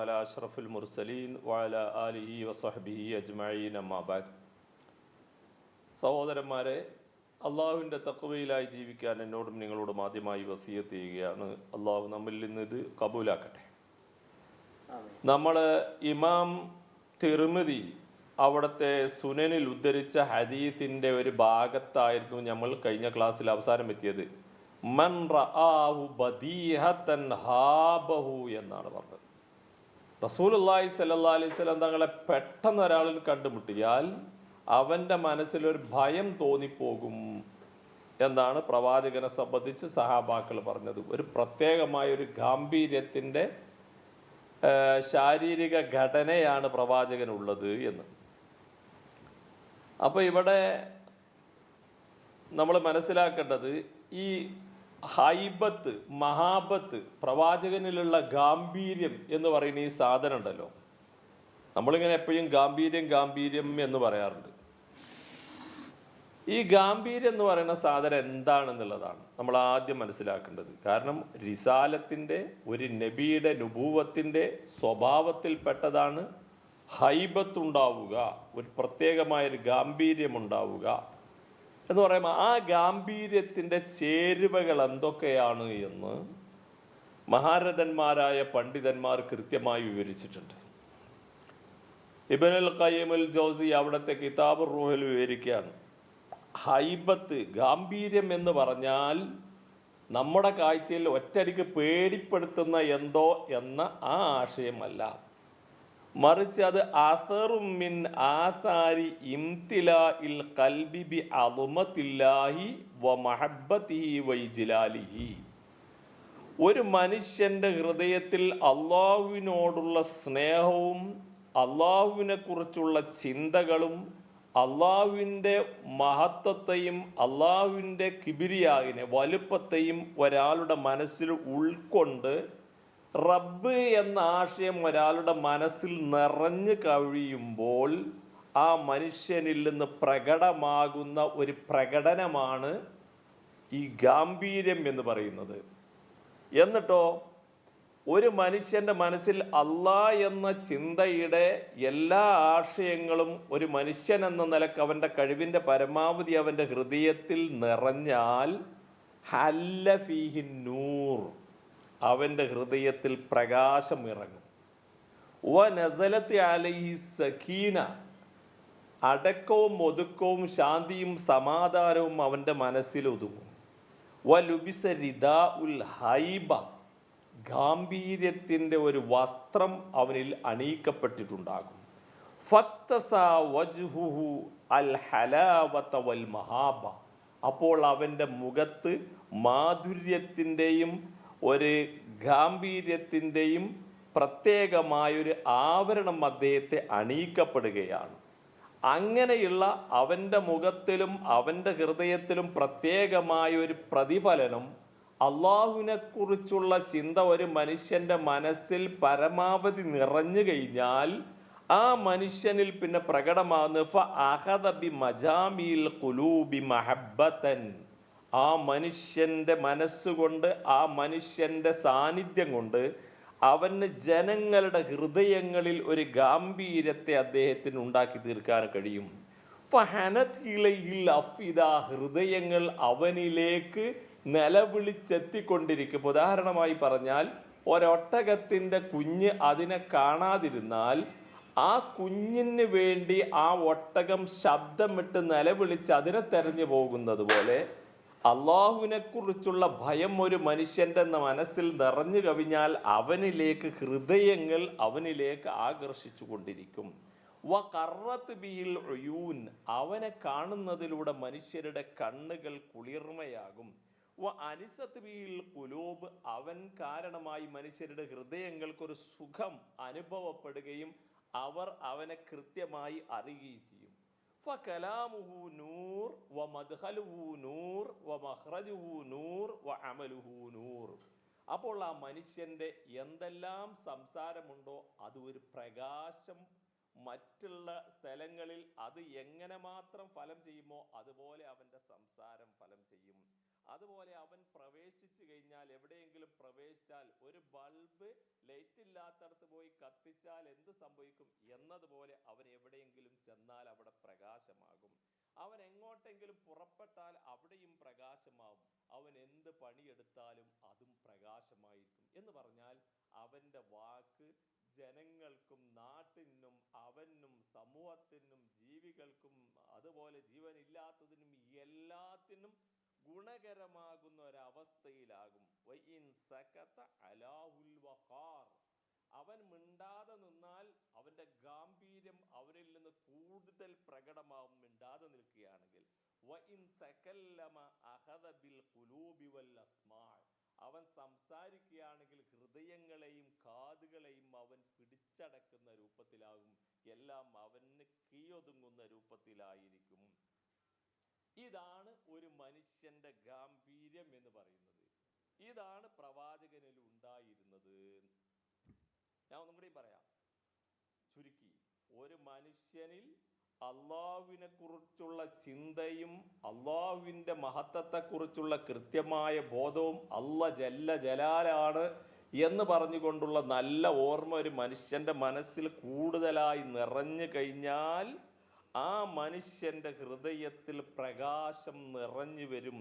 على أشرف المرسلين وعلى آله وصحبه أجمعين أما بعد. സഹോദരന്മാരെ, അള്ളാഹുവിൻ്റെ തഖ്വയിലായി ജീവിക്കാൻ എന്നോടും നിങ്ങളോടും ആദ്യമായി വസിയത്ത് ചെയ്യുകയാണ്. അള്ളാഹു നമ്മിൽ നിന്ന് ഇത് കബൂലാക്കട്ടെ. നമ്മൾ ഇമാം തിർമിദി അവിടുത്തെ സുനനിൽ ഉദ്ധരിച്ച ഹദീസിൻ്റെ ഒരു ഭാഗത്തായിരുന്നു നമ്മൾ കഴിഞ്ഞ ക്ലാസ്സിൽ അവസാനം എത്തിയത്. മൻ റആഹു ബദീഹതൻ ഹാബഹു എന്നാണ് പറഞ്ഞത്. റസൂലുള്ളാഹി സ്വല്ലല്ലാഹു അലൈഹി വസല്ലം തങ്ങളെ പെട്ടെന്ന് ഒരാളിൽ കണ്ടുമുട്ടിയാൽ അവൻ്റെ മനസ്സിലൊരു ഭയം തോന്നിപ്പോകും എന്നാണ് പ്രവാചകനെ സംബന്ധിച്ച് സഹാബാക്കൾ പറഞ്ഞത്. ഒരു പ്രത്യേകമായ ഒരു ഗാംഭീര്യത്തിൻ്റെ ശാരീരിക ഘടനയാണ് പ്രവാചകനുള്ളത് എന്ന്. അപ്പോൾ ഇവിടെ നമ്മൾ മനസ്സിലാക്കേണ്ടത് ഈ ഹൈബത്ത്, മഹാബത്ത്, പ്രവാചകനിലുള്ള ഗാംഭീര്യം എന്ന് പറയുന്ന ഈ സാധനം ഉണ്ടല്ലോ. നമ്മളിങ്ങനെ എപ്പോഴും ഗാംഭീര്യം എന്ന് പറയാറുണ്ട്. ഈ ഗാംഭീര്യം എന്ന് പറയുന്ന സാധനം എന്താണെന്നുള്ളതാണ് നമ്മൾ ആദ്യം മനസ്സിലാക്കേണ്ടത്. കാരണം റിസാലത്തിൻ്റെ, ഒരു നബിയുടെ നുബൂവത്തിൻ്റെ സ്വഭാവത്തിൽപ്പെട്ടതാണ് ഹൈബത്ത് ഉണ്ടാവുക, ഒരു പ്രത്യേകമായൊരു ഗാംഭീര്യം ഉണ്ടാവുക എന്ന് പറയുമ്പോൾ ആ ഗാംഭീര്യത്തിൻ്റെ ചേരുവകൾ എന്തൊക്കെയാണ് എന്ന് മഹാരഥന്മാരായ പണ്ഡിതന്മാർ കൃത്യമായി വിവരിച്ചിട്ടുണ്ട്. ഇബ്നുൽ ഖയ്യിമുൽ ജൗസി അവിടുത്തെ കിതാബ് റൂഹിൽ വിവരിക്കുകയാണ്. ഹൈബത്ത്, ഗാംഭീര്യം എന്ന് പറഞ്ഞാൽ നമ്മുടെ കാഴ്ചയിൽ ഒറ്റയടിക്ക് പേടിപ്പെടുത്തുന്ന എന്തോ എന്ന ആ ആശയമല്ല, മറിച്ച് അത് അസറും മിൻ ആസാരി ഇംതിലാഇൽ ഖൽബി ബി അളുമത്തില്ലാഹി വ മഹബ്ബതിഹി വ ഇജ്ലാലിഹി. ഒരു മനുഷ്യൻ്റെ ഹൃദയത്തിൽ അള്ളാഹുവിനോടുള്ള സ്നേഹവും അള്ളാഹുവിനെ കുറിച്ചുള്ള ചിന്തകളും അള്ളാഹുവിൻ്റെ മഹത്വത്തെയും അള്ളാഹുവിൻ്റെ കിബിരിയാകിനെ, വലുപ്പത്തെയും ഒരാളുടെ മനസ്സിൽ ഉൾക്കൊണ്ട് റബ്ബ് എന്ന ആശയം ഒരാളുടെ മനസ്സിൽ നിറഞ്ഞു കഴിയുമ്പോൾ ആ മനുഷ്യനിൽ നിന്ന് പ്രകടമാകുന്ന ഒരു പ്രകടനമാണ് ഈ ഗാംഭീര്യം എന്ന് പറയുന്നത്. എന്നിട്ടോ ഒരു മനുഷ്യൻ്റെ മനസ്സിൽ അള്ളാഹ് എന്ന ചിന്തയുടെ എല്ലാ ആശയങ്ങളും ഒരു മനുഷ്യൻ എന്ന നിലക്ക് അവൻ്റെ കഴിവിൻ്റെ പരമാവധി അവൻ്റെ ഹൃദയത്തിൽ നിറഞ്ഞാൽ ഹല്ല ഫീഹി നൂർ, അവൻ്റെ ഹൃദയത്തിൽ പ്രകാശം ഇറങ്ങും. വ നസലത്ത് അലൈഹി സക്കീന, അടക്കവും ഒതുക്കവും ശാന്തിയും സമാധാനവും അവൻ്റെ മനസ്സിൽ ഒതുങ്ങും. വ ലുബിസ റിദാ ഉൽ ഹൈബ, ഗാംഭീര്യത്തിൻ്റെ ഒരു വസ്ത്രം അവനിൽ അണിയിക്കപ്പെട്ടിട്ടുണ്ടാകും. ഫത്തസ വജ്ഹുഹു അൽ ഹലാവത വൽ മഹാബ, അപ്പോൾ അവൻ്റെ മുഖത്ത് മാധുര്യത്തിൻ്റെയും ഒരു ഗാംഭീര്യത്തിൻ്റെയും പ്രത്യേകമായൊരു ആവരണം അദ്ദേഹത്തെ അണിയിക്കപ്പെടുകയാണ്. അങ്ങനെയുള്ള അവൻ്റെ മുഖത്തിലും അവൻ്റെ ഹൃദയത്തിലും പ്രത്യേകമായൊരു പ്രതിഫലനം, അള്ളാഹുവിനെക്കുറിച്ചുള്ള ചിന്ത ഒരു മനുഷ്യൻ്റെ മനസ്സിൽ പരമാവധി നിറഞ്ഞു കഴിഞ്ഞാൽ ആ മനുഷ്യനിൽ പിന്നെ പ്രകടമാകുന്ന ഫ അഖദ ബി മജാമിൽ ഖുലൂബി മഹബ്ബതൻ, ആ മനുഷ്യൻ്റെ മനസ്സുകൊണ്ട്, ആ മനുഷ്യൻ്റെ സാന്നിധ്യം കൊണ്ട് അവന് ജനങ്ങളുടെ ഹൃദയങ്ങളിൽ ഒരു ഗാംഭീര്യത്തെ അദ്ദേഹത്തിന് ഉണ്ടാക്കി തീർക്കാൻ കഴിയും. ഫഹനതിലയിൽ അഫിദ, ഹൃദയങ്ങൾ അവനിലേക്ക് നിലവിളിച്ചെത്തിക്കൊണ്ടിരിക്കും. ഉദാഹരണമായി പറഞ്ഞാൽ ഒരൊട്ടകത്തിൻ്റെ കുഞ്ഞ് അതിനെ കാണാതിരുന്നാൽ ആ കുഞ്ഞിന് വേണ്ടി ആ ഒട്ടകം ശബ്ദമിട്ട് നിലവിളിച്ച് അതിനെ തെരഞ്ഞു പോകുന്നത് പോലെ അള്ളാഹുവിനെ കുറിച്ചുള്ള ഭയം ഒരു മനുഷ്യൻ്റെ മനസ്സിൽ നിറഞ്ഞു കവിഞ്ഞാൽ അവനിലേക്ക് ഹൃദയങ്ങൾ അവനിലേക്ക് ആകർഷിച്ചു കൊണ്ടിരിക്കും. വ ഖറത്ത് ബിഹിൽ ഉയൂൻ, അവനെ കാണുന്നതിലൂടെ മനുഷ്യരുടെ കണ്ണുകൾ കുളിർമയാകും. വ അനിസത്ത് ബിഹിൽ ഖുലൂബ്, അവൻ കാരണമായി മനുഷ്യരുടെ ഹൃദയങ്ങൾക്കൊരു സുഖം അനുഭവപ്പെടുകയും അവർ അവനെ കൃത്യമായി അറിയുകയും ചെയ്യും. ഫകലാമുഹു നൂർ വ മദ്ഖലുഹു നൂർ വ മഖ്റജുഹു നൂർ വ അമലുഹു നൂർ. അപ്പോൾ ആ മനുഷ്യൻ്റെ എന്തെല്ലാം സംസാരമുണ്ടോ അത് ഒരു പ്രകാശം, മറ്റുള്ള സ്ഥലങ്ങളിൽ അത് എങ്ങനെ മാത്രം ഫലം ചെയ്യുമോ അതുപോലെ അവൻ്റെ സംസാരം ഫലം ചെയ്യും. അതുപോലെ അവൻ പ്രവേശിച്ചു കഴിഞ്ഞാൽ, എവിടെയെങ്കിലും പ്രവേശിച്ചാൽ, ഒരു ബൾബ് ലൈറ്റ് ഇല്ലാത്തടത്ത് പോയി എന്ത് സംഭവിക്കും എന്നതുപോലെ അവൻ എവിടെയെങ്കിലും ചെന്നാൽ അവിടെ പ്രകാശമാകും. അവൻ എങ്ങോട്ടെങ്കിലും പുറപ്പെട്ടാൽ അവിടെയും പ്രകാശമാവും. അവൻ എന്ത് പണിയെടുത്താലും അതും പ്രകാശമായിരിക്കും എന്ന് പറഞ്ഞാൽ അവൻ്റെ വാക്ക് ജനങ്ങൾക്കും നാട്ടിനും അവനും സമൂഹത്തിനും ജീവികൾക്കും അതുപോലെ ജീവനില്ലാത്തതിനും എല്ലാത്തിനും ഗുണകരമാകുന്ന ഒരവസ്ഥയിലാകും. അവൻ മിണ്ടാതെ നിന്നാൽ അവൻ്റെ ഗാംഭീര്യം അവരിൽ നിന്ന് കൂടുതൽ പ്രകടമാവും മിണ്ടാതെ നിൽക്കുകയാണെങ്കിൽ. അവൻ സംസാരിക്കുകയാണെങ്കിൽ ഹൃദയങ്ങളെയും കാതുകളെയും അവൻ പിടിച്ചടക്കുന്ന രൂപത്തിലാകും. എല്ലാം അവന് കീഴൊതുങ്ങുന്ന രൂപത്തിലായിരിക്കും. ഇതാണ് ഒരു മനുഷ്യന്റെ ഗാംഭീര്യം എന്ന് പറയുന്നത്. ഇതാണ് പ്രവാചകനിൽ ഉണ്ടായിരുന്നത്. ഞാൻ ഒന്നും കൂടി പറയാം ചുരുക്കി. ഒരു മനുഷ്യനിൽ അള്ളാഹുവിനെ കുറിച്ചുള്ള ചിന്തയും അള്ളാഹുവിൻ്റെ മഹത്വത്തെക്കുറിച്ചുള്ള കൃത്യമായ ബോധവും ജല്ല ജലാലാണ് എന്ന് പറഞ്ഞുകൊണ്ടുള്ള നല്ല ഓർമ്മ ഒരു മനുഷ്യൻ്റെ മനസ്സിൽ കൂടുതലായി നിറഞ്ഞു കഴിഞ്ഞാൽ ആ മനുഷ്യൻ്റെ ഹൃദയത്തിൽ പ്രകാശം നിറഞ്ഞു വരും.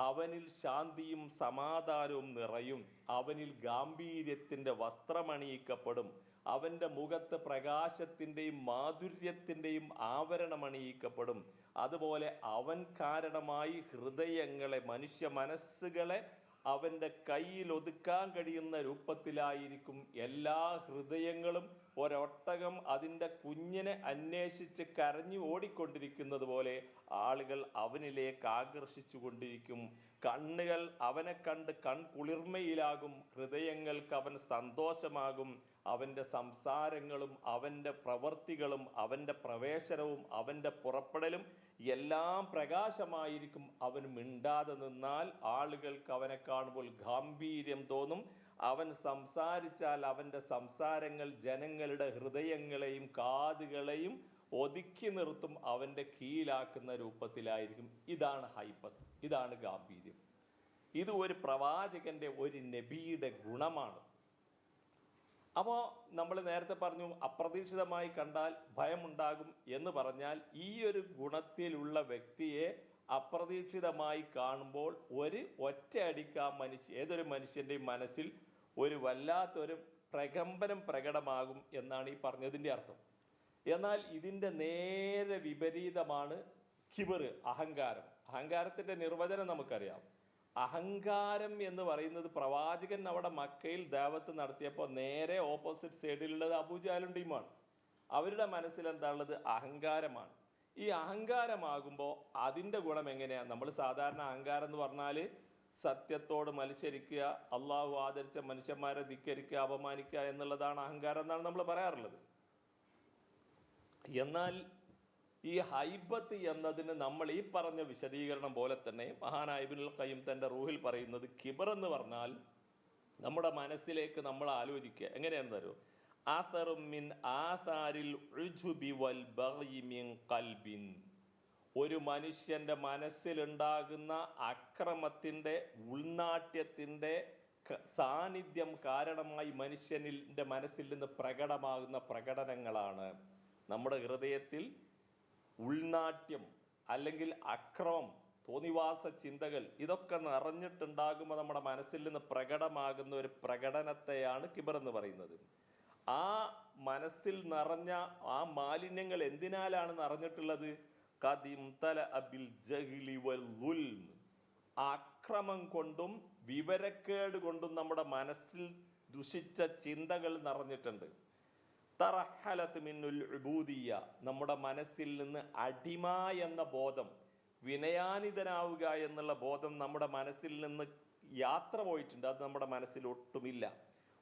അവനിൽ ശാന്തിയും സമാധാനവും നിറയും. അവനിൽ ഗാംഭീര്യത്തിൻ്റെ വസ്ത്രമണിയിക്കപ്പെടും. അവൻ്റെ മുഖത്ത് പ്രകാശത്തിൻ്റെയും മാധുര്യത്തിൻ്റെയും ആവരണമണിയിക്കപ്പെടും. അതുപോലെ അവൻ കാരണമായി ഹൃദയങ്ങളെ, മനുഷ്യ മനസ്സുകളെ അവൻ്റെ കയ്യിൽ ഒതുക്കാൻ കഴിയുന്ന രൂപത്തിലായിരിക്കും എല്ലാ ഹൃദയങ്ങളും. ഒരൊട്ടകം അതിൻ്റെ കുഞ്ഞിനെ അന്വേഷിച്ച് കരഞ്ഞു ഓടിക്കൊണ്ടിരിക്കുന്നത് പോലെ ആളുകൾ അവനിലേക്ക് ആകർഷിച്ചു കൊണ്ടിരിക്കും. കണ്ണുകൾ അവനെ കണ്ട് കൺകുളിർമയിലാകും. ഹൃദയങ്ങൾക്ക് അവൻ സന്തോഷമാകും. അവൻ്റെ സംസാരങ്ങളും അവൻ്റെ പ്രവൃത്തികളും അവൻ്റെ പ്രവേശനവും അവൻ്റെ പുറപ്പെടലും എല്ലാം പ്രകാശമായിരിക്കും. അവൻ മിണ്ടാതെ നിന്നാൽ ആളുകൾക്ക് അവനെ കാണുമ്പോൾ ഗാംഭീര്യം തോന്നും. അവൻ സംസാരിച്ചാൽ അവൻ്റെ സംസാരങ്ങൾ ജനങ്ങളുടെ ഹൃദയങ്ങളെയും കാതുകളെയും ഒതുക്കി നിർത്തും, അവൻ്റെ കീഴിലാക്കുന്ന രൂപത്തിലായിരിക്കും. ഇതാണ് ഹൈബത്ത്, ഇതാണ് ഗാംഭീര്യം. ഇത് ഒരു പ്രവാചകന്റെ, ഒരു നബിയുടെ ഗുണമാണ്. അപ്പോൾ നമ്മൾ നേരത്തെ പറഞ്ഞു അപ്രതീക്ഷിതമായി കണ്ടാൽ ഭയമുണ്ടാകും എന്ന് പറഞ്ഞാൽ ഈ ഒരു ഗുണത്തിലുള്ള വ്യക്തിയെ അപ്രതീക്ഷിതമായി കാണുമ്പോൾ ഒറ്റയടിക്ക് ഏതൊരു മനുഷ്യൻ്റെയും മനസ്സിൽ ഒരു വല്ലാത്തൊരു പ്രകമ്പനം പ്രകടമാകും എന്നാണ് ഈ പറഞ്ഞതിൻ്റെ അർത്ഥം. എന്നാൽ ഇതിൻ്റെ നേരെ വിപരീതമാണ് കിബർ, അഹങ്കാരം. അഹങ്കാരത്തിൻ്റെ നിർവചനം നമുക്കറിയാം. അഹങ്കാരം എന്ന് പറയുന്നത് പ്രവാചകൻ അവിടെ മക്കയിൽ ദഅവത്ത് നടത്തിയപ്പോൾ നേരെ ഓപ്പോസിറ്റ് സൈഡിലുള്ളത് അബൂജഹലും ടീമാണ്. അവരുടെ മനസ്സിൽ എന്താണുള്ളത്? അഹങ്കാരമാണ്. ഈ അഹങ്കാരമാകുമ്പോൾ അതിൻ്റെ ഗുണം എങ്ങനെയാണ്? നമ്മൾ സാധാരണ അഹങ്കാരം എന്ന് പറഞ്ഞാൽ സത്യത്തോട് മത്സരിക്കുക, അള്ളാഹു ആദരിച്ച മനുഷ്യന്മാരെ ധിക്കരിക്കുക, അപമാനിക്കുക എന്നുള്ളതാണ് അഹങ്കാരം എന്നാണ് നമ്മൾ പറയാറുള്ളത്. എന്നാൽ ഈ ഹൈബത്ത് എന്നതിന് നമ്മൾ ഈ പറഞ്ഞ വിശദീകരണം പോലെ തന്നെ മഹാനായ ഇബ്നുൽ ഖയ്യിം തൻ്റെ റൂഹിൽ പറയുന്നത്, കിബർ എന്ന് പറഞ്ഞാൽ നമ്മുടെ മനസ്സിലേക്ക് നമ്മൾ ആലോചിക്കുക. എങ്ങനെയാണെന്ന് അറിയോ? ആസറും മിൻ ആസാരിൽ ഉജ്ബി വൽ ബഗ്യി മിൻ ഖൽബിൻ. ഒരു മനുഷ്യൻ്റെ മനസ്സിലുണ്ടാകുന്ന അക്രമത്തിൻ്റെ, ഉൾനാട്യത്തിൻ്റെ സാന്നിധ്യം കാരണമായി മനുഷ്യനിൻ്റെ മനസ്സിൽ നിന്ന് പ്രകടമാകുന്ന പ്രകടനങ്ങളാണ്. നമ്മുടെ ഹൃദയത്തിൽ ഉൾനാട്യം അല്ലെങ്കിൽ അക്രമം, തോന്നിവാസ ചിന്തകൾ ഇതൊക്കെ നിറഞ്ഞിട്ടുണ്ടാകുമ്പോൾ നമ്മുടെ മനസ്സിൽ നിന്ന് പ്രകടമാകുന്ന ഒരു പ്രകടനത്തെയാണ് കിബർ എന്ന് പറയുന്നത്. ആ മനസ്സിൽ നിറഞ്ഞ ആ മാലിന്യങ്ങൾ എന്തിനാലാണ് നിറഞ്ഞിട്ടുള്ളത്? അക്രമം കൊണ്ടും വിവരക്കേട് കൊണ്ടും നമ്മുടെ മനസ്സിൽ ദുഷിച്ച ചിന്തകൾ നിറഞ്ഞിട്ടുണ്ട്. തറഹലത്ത് മിന്നുൽ ഉബൂദിയ്യ, നമ്മുടെ മനസ്സിൽ നിന്ന് അടിമ എന്ന ബോധം, വിനയാനിതനാവുക എന്നുള്ള ബോധം നമ്മുടെ മനസ്സിൽ നിന്ന് യാത്ര പോയിട്ടുണ്ട്. അത് നമ്മുടെ മനസ്സിൽ ഒട്ടുമില്ല.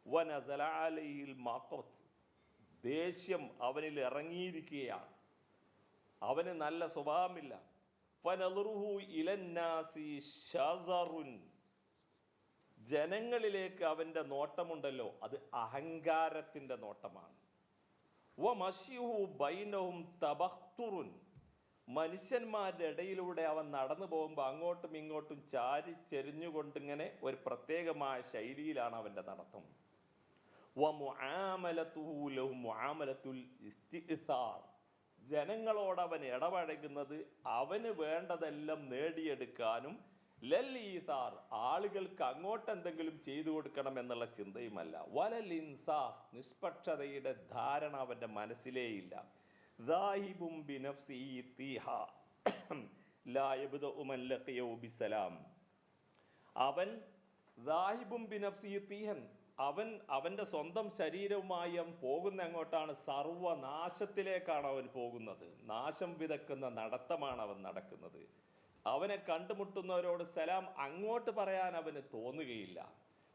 വനസല അലൈഹിൽ മഖത്ത്, ദേഷ്യം അവനിൽ ഇറങ്ങിയിരിക്കുകയാണ്. അവന് നല്ല സ്വഭാവമില്ല. ഫനളുഹു ഇലന്നാസി ഷസറുൻ, ജനങ്ങളിലേക്ക് അവൻ്റെ നോട്ടമുണ്ടല്ലോ അത് അഹങ്കാരത്തിൻ്റെ നോട്ടമാണ്. വമശിഹു ബൈനഹും തബഖ്തുറുൻ, മനുഷ്യന്മാരുടെ ഇടയിലൂടെ അവൻ നടന്നു പോകുമ്പോൾ അങ്ങോട്ടും ഇങ്ങോട്ടും ചാരി ചെരിഞ്ഞുകൊണ്ടിങ്ങനെ ഒരു പ്രത്യേകമായ ശൈലിയിലാണ് അവൻ്റെ നടത്തം. വമുആമലതുഹു ലഹും മുആമലത്തുൽ ഇസ്തിഗ്സാർ. ജനങ്ങളോട് അവൻ ഇടപഴകുന്നത് അവന് വേണ്ടതെല്ലാം നേടിയെടുക്കാനും, ലൽ ഈസാർ ആളുകൾക്ക് അങ്ങോട്ട് എന്തെങ്കിലും ചെയ്തു കൊടുക്കണം എന്നുള്ള ചിന്തയുമല്ല, വലൽ ഇൻസാഫ് നിഷ്പക്ഷതയുടെ ധാരണ അവൻ്റെ മനസ്സിലേയില്ല. ദാഹിബും ബിനഫ്സിഹി തീഹ ലാ യബ്ദഉ മൻ ലഖിയഹു ബിസലാം. അവൻ ദാഹിബും ബിനഫ്സിഹി തീഹൻ, അവൻ്റെ സ്വന്തം ശരീരവുമായി അവൻ പോകുന്ന എങ്ങോട്ടാണ്? സർവനാശത്തിലേക്കാണ് അവൻ പോകുന്നത്. നാശം വിതക്കുന്ന നടത്തമാണ് അവൻ നടക്കുന്നത്. അവനെ കണ്ടുമുട്ടുന്നവരോട് സലാം അങ്ങോട്ട് പറയാൻ അവന് തോന്നുകയില്ല.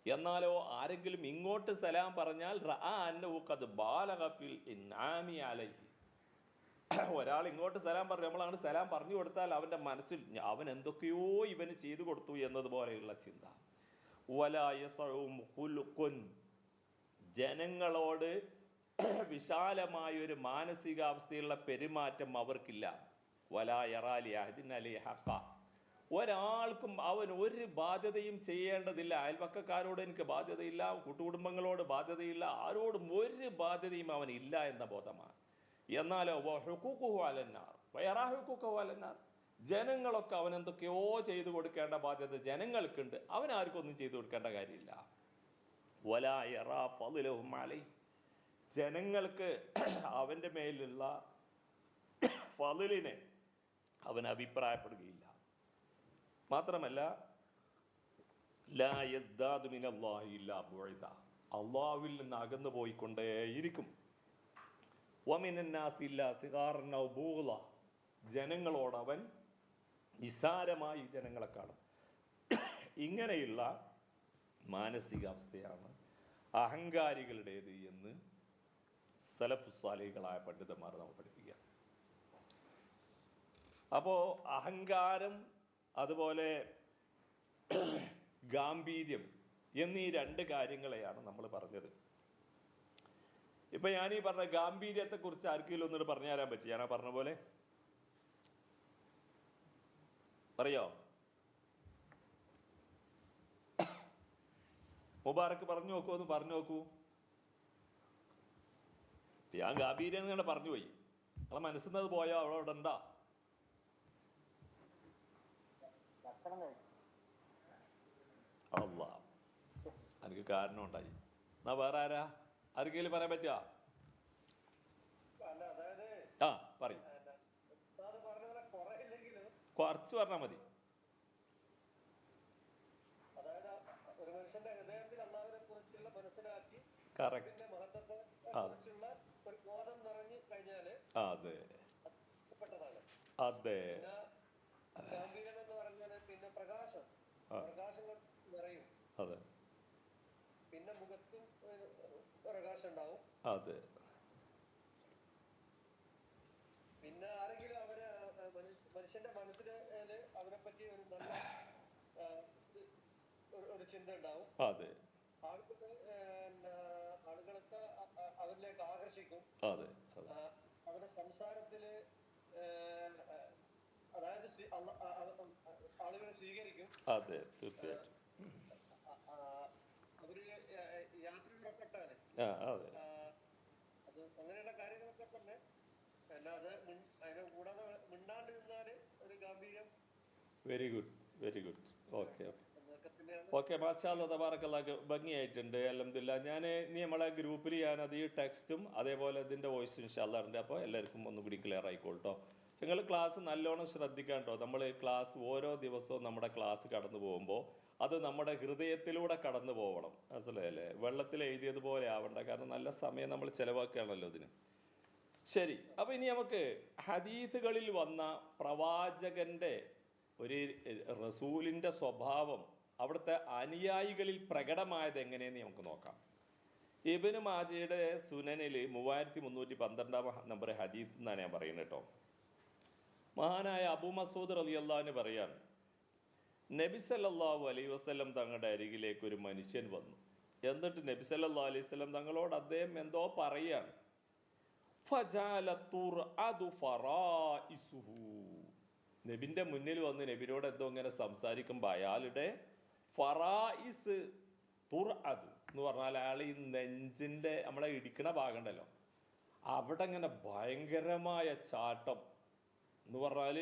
എന്നാലോ ആരെങ്കിലും ഇങ്ങോട്ട് സലാം പറഞ്ഞാൽ റഅ അന്നഹു ഖദ് ബാലഗ ഫിൽ ഇൻആമി അലൈഹി. ഒരാൾ ഇങ്ങോട്ട് സലാം പറഞ്ഞു, നമ്മളാണ് സലാം പറഞ്ഞു കൊടുത്താൽ അവൻ്റെ മനസ്സിൽ അവൻ എന്തൊക്കെയോ ഇവന് ചെയ്തു കൊടുത്തു എന്നതുപോലെയുള്ള ചിന്ത. വലാ യസഉം ഖുലുഖുൻ ജനങ്ങളോട് വിശാലമായൊരു മാനസികാവസ്ഥയുള്ള പെരുമാറ്റം അവർക്കില്ല. വലാ യറാലി അഹദിൻ അലൈ ഹഖ ഒരാൾക്കും അവൻ ഒരു ബാധ്യതയും ചെയ്യേണ്ടതില്ല. അയൽവക്കക്കാരോട് എനിക്ക് ബാധ്യതയില്ല, കൂട്ടുകുടുംബങ്ങളോട് ബാധ്യതയില്ല, ആരോടും ഒരു ബാധ്യതയും അവനില്ല എന്ന ബോധമാണ്. എന്നാലോ ഹുഖൂഖുഹു അലന്നാർ വയറാ ഹുഖൂഖുഹു അലന്നാർ ജനങ്ങളൊക്കെ അവൻ എന്തൊക്കെയോ ചെയ്തു കൊടുക്കേണ്ട ബാധ്യത ജനങ്ങൾക്കുണ്ട്, അവൻ ആർക്കും ഒന്നും ചെയ്തു കൊടുക്കേണ്ട കാര്യമില്ല. വലാ യറാ ഫളലഹും അലൈഹി ജനങ്ങൾക്ക് അവൻ്റെ മേലുള്ള ഫളിലിനെ അവൻ അഭിപ്രായപ്പെടുകയില്ല. മാത്രമല്ല ലാ യസ്ദാദു മിനല്ലാഹി ഇല്ലാ ബുഇദ അള്ളാഹുവിൽ നിന്ന് അകന്നു പോയിക്കൊണ്ടേയിരിക്കും. വമിനന്നാസി ഇല്ലാ സിഗാറൻ ഔ ബൂള ജനങ്ങളോട് അവൻ നിസാരമായി ജനങ്ങളെ കാണും. ഇങ്ങനെയുള്ള മാനസികാവസ്ഥയാണ് അഹങ്കാരികളുടേത് എന്ന് സലഫുസ്വാലികളായ പണ്ഡിതന്മാർ നമ്മൾ പഠിപ്പിക്കുക. അപ്പോൾ അഹങ്കാരം അതുപോലെ ഗാംഭീര്യം എന്നീ രണ്ട് കാര്യങ്ങളെയാണ് നമ്മൾ പറഞ്ഞത്. ഇപ്പം ഞാനീ പറഞ്ഞ ഗാംഭീര്യത്തെക്കുറിച്ച് ആർക്കെങ്കിലും ഒന്നിട്ട് പറഞ്ഞു തരാൻ പറ്റി? ഞാനാ പറഞ്ഞ പോലെ പറയോ? മുബാറക്ക് പറഞ്ഞു നോക്കൂ, ഒന്ന് പറഞ്ഞു നോക്കൂ. ഞാൻ ഗാംഭീര്യം നിങ്ങളെ പറഞ്ഞു പോയി, നിങ്ങളെ മനസ്സിൽ നിന്ന് പോയോ? അവിടെ ഉണ്ടാ? അല്ലാ എനിക്ക് കാരണം ഉണ്ടായി. എന്നാ വേറെ ആരാ ആർക്കെങ്കിലും പറയാൻ പറ്റുക? ആ പറയും, കുറച്ച് പറഞ്ഞാൽ മതി. ഒരു മനുഷ്യന്റെ ഹൃദയത്തിൽ അല്ലാഹുവിനെ കുറിച്ചുള്ള മനസ്സിലാക്കി കറക്റ്റ് കുറിച്ചുള്ള ഒരു ബോധം നിറഞ്ഞു കഴിഞ്ഞാല് അതെ പെട്ടതാണ്. അതെ ഗാംഭീര്യം എന്ന് പറഞ്ഞാല് പിന്നെ പ്രകാശം നിറയും. അതെ പിന്നെ മുഖത്തും പ്രകാശം ഉണ്ടാവും. അതെ പിന്നെ ആരെങ്കിലും അവരെ മനുഷ്യന്റെ മനസ്സില് അവരെ പറ്റി ഒരു നല്ല ഒരു ചിന്ത ഉണ്ടാവും. അതെ ആളുകളൊക്കെ അവരിലേക്ക് ആകർഷിക്കും. അതെ അവരുടെ സംസാരത്തില് അതായത് ആളുകളെ സ്വീകരിക്കും. അതെ തീർച്ചയായിട്ടും. അവര് യാത്ര പുറപ്പെട്ടാല് അത് അങ്ങനെയുള്ള കാര്യങ്ങളൊക്കെ തന്നെ. അല്ലാതെ അതിനെ കൂടാതെ മിണ്ടാണ്ടിരുന്നാല് ഒരു ഗാംഭീര്യം. Very good very good. Okay okay okay മാഷാ അല്ലാഹ് തബാറക്കല്ലാഹ് ഭംഗിയായിട്ടുണ്ട്. അൽഹംദുലില്ലാ. ഞാൻ ഇനി നമ്മളെ ഗ്രൂപ്പിൽ ഞാനത് ഈ ടെക്സ്റ്റും അതേപോലെ ഇതിൻ്റെ വോയിസും ഇൻഷാ അല്ലാഹ് ഉണ്ട്. അപ്പോൾ എല്ലാവർക്കും ഒന്നുകൂടി ക്ലിയർ ആയിക്കോട്ടോ. നിങ്ങൾ ക്ലാസ് നല്ലോണം ശ്രദ്ധിക്കാൻ കേട്ടോ. നമ്മൾ ക്ലാസ് ഓരോ ദിവസവും നമ്മുടെ ക്ലാസ് കടന്നു പോകുമ്പോൾ അത് നമ്മുടെ ഹൃദയത്തിലൂടെ കടന്നു പോകണം. മനസ്സിലായല്ലേ? വെള്ളത്തിൽ എഴുതിയതുപോലെ ആവണ്ട. കാരണം നല്ല സമയം നമ്മൾ ചിലവാക്കുകയാണല്ലോ ഇതിന്. ശരി, അപ്പോൾ ഇനി നമുക്ക് ഹദീസുകളിൽ വന്ന പ്രവാചകൻ്റെ ഒരു റസൂലിൻ്റെ സ്വഭാവം അവിടുത്തെ അനുയായികളിൽ പ്രകടമായത് എങ്ങനെയെന്ന് നമുക്ക് നോക്കാം. ഇബ്നു മാജയുടെ സുനനിൽ 3312 നമ്പർ ഹദീസ് എന്നാണ് ഞാൻ പറയുന്നത് കേട്ടോ. മഹാനായ അബൂ മസൂദ് റളിയല്ലാഹു അൻഹു പറയാണ്, നബി സല്ലല്ലാഹു അലൈഹി വസല്ലം തങ്ങളുടെ അരികിലേക്ക് ഒരു മനുഷ്യൻ വന്നു. എന്നിട്ട് നബി സല്ലല്ലാഹു അലൈഹി വസല്ലം തങ്ങളോട് അദ്ദേഹം എന്തോ പറയാണ്. നബിൻ്റെ മുന്നിൽ വന്ന് നബിനോട് എന്തോ ഇങ്ങനെ സംസാരിക്കുമ്പോൾ അയാളുടെ ഫറായിസ് തുർഅദു എന്ന് പറഞ്ഞാൽ അയാൾ ഈ നെഞ്ചിൻ്റെ നമ്മളെ ഇടിക്കണ ഭാഗം ഉണ്ടല്ലോ അവിടെ ഇങ്ങനെ ഭയങ്കരമായ ചാട്ടം എന്ന് പറഞ്ഞാൽ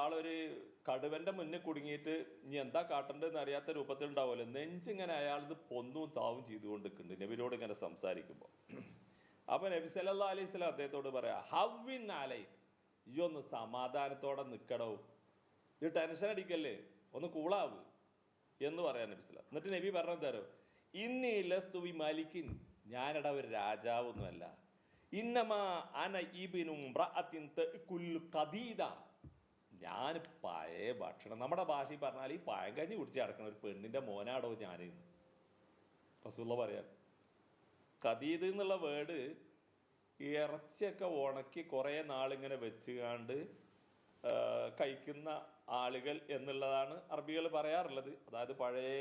ആളൊരു കടുവൻ്റെ മുന്നിൽ കുടുങ്ങിയിട്ട് ഇനി എന്താ കാട്ടേണ്ടതെന്ന് അറിയാത്ത രൂപത്തിൽ ഉണ്ടാവുമല്ലോ, നെഞ്ചിങ്ങനെ അയാളിത് പൊന്നും താവും ചെയ്തുകൊണ്ടിരിക്കുന്നുണ്ട് നബിയോട് ഇങ്ങനെ സംസാരിക്കുമ്പോൾ. അപ്പം നബി സല്ലല്ലാഹു അലൈഹി വസല്ലം അദ്ദേഹത്തോട് പറയാം, ഹവ്വിൻ അലൈക്, ഈ ഒന്ന് സമാധാനത്തോടെ നിൽക്കടോ, ഈ ടെൻഷൻ അടിക്കല്ലേ, ഒന്ന് കൂളാവ് എന്ന് പറയാൻ നബി സല്ലല്ലാഹു. എന്നിട്ട് നബി പറഞ്ഞു തരോ, ഇന്നി ലസ്തു ബി മാലിക്കിൻ, ഞാനടാ ഒരു രാജാവൊന്നുമല്ല, ഇന്നമാ അന ഇബ്നു ഇംറഅത്തിൻ തഅകുൽ ഖദീദ, ഞാൻ പഴയ ഭക്ഷണം, നമ്മുടെ ഭാഷയിൽ പറഞ്ഞാൽ ഈ പഴങ്കഞ്ഞി കുടിച്ച് കിടക്കുന്ന ഒരു പെണ്ണിൻ്റെ മോനാടോ ഞാൻ. റസൂലുള്ള പറയാം, ഖദീദ് എന്നുള്ള വേർഡ് ഈ ഇറച്ചിയൊക്കെ ഉണക്കി കുറേ നാളിങ്ങനെ വെച്ചുകാണ്ട് കഴിക്കുന്ന ആളുകൾ എന്നുള്ളതാണ് അറബികൾ പറയാറുള്ളത്. അതായത് പഴയ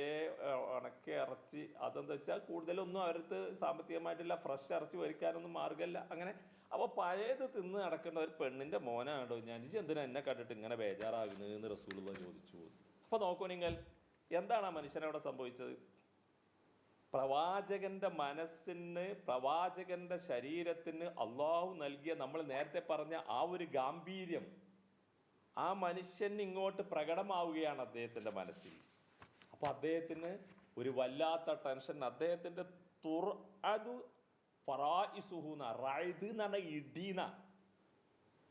ഉണക്കിയ ഇറച്ചി, അതെന്താ വെച്ചാൽ കൂടുതലൊന്നും അവർക്ക് സാമ്പത്തികമായിട്ടില്ല, ഫ്രഷ് ഇറച്ചി വരിക്കാനൊന്നും മാർഗമല്ല അങ്ങനെ. അപ്പോൾ പഴയത് തിന്ന് നടക്കുന്ന ഒരു പെണ്ണിൻ്റെ മോനാണോ ഞാൻ, എന്തിനാ എന്നെ കണ്ടിട്ട് ഇങ്ങനെ ബേജാറാകുന്നതെന്ന് റസൂലുള്ള ചോദിച്ചു. അപ്പോൾ നോക്കൂ നിങ്ങൾ, എന്താണ് ആ മനുഷ്യനവിടെ സംഭവിച്ചത്? പ്രവാചകന്റെ മനസ്സിന്, പ്രവാചകന്റെ ശരീരത്തിന് അള്ളാഹു നൽകിയ, നമ്മൾ നേരത്തെ പറഞ്ഞ ആ ഒരു ഗാംഭീര്യം ആ മനുഷ്യന് ഇങ്ങോട്ട് പ്രകടമാവുകയാണ് അദ്ദേഹത്തിൻ്റെ മനസ്സിൽ. അപ്പോൾ അദ്ദേഹത്തിന് ഒരു വല്ലാത്ത ടെൻഷൻ, അദ്ദേഹത്തിൻ്റെ റഅദ് എന്ന് പറഞ്ഞ ഇടീന,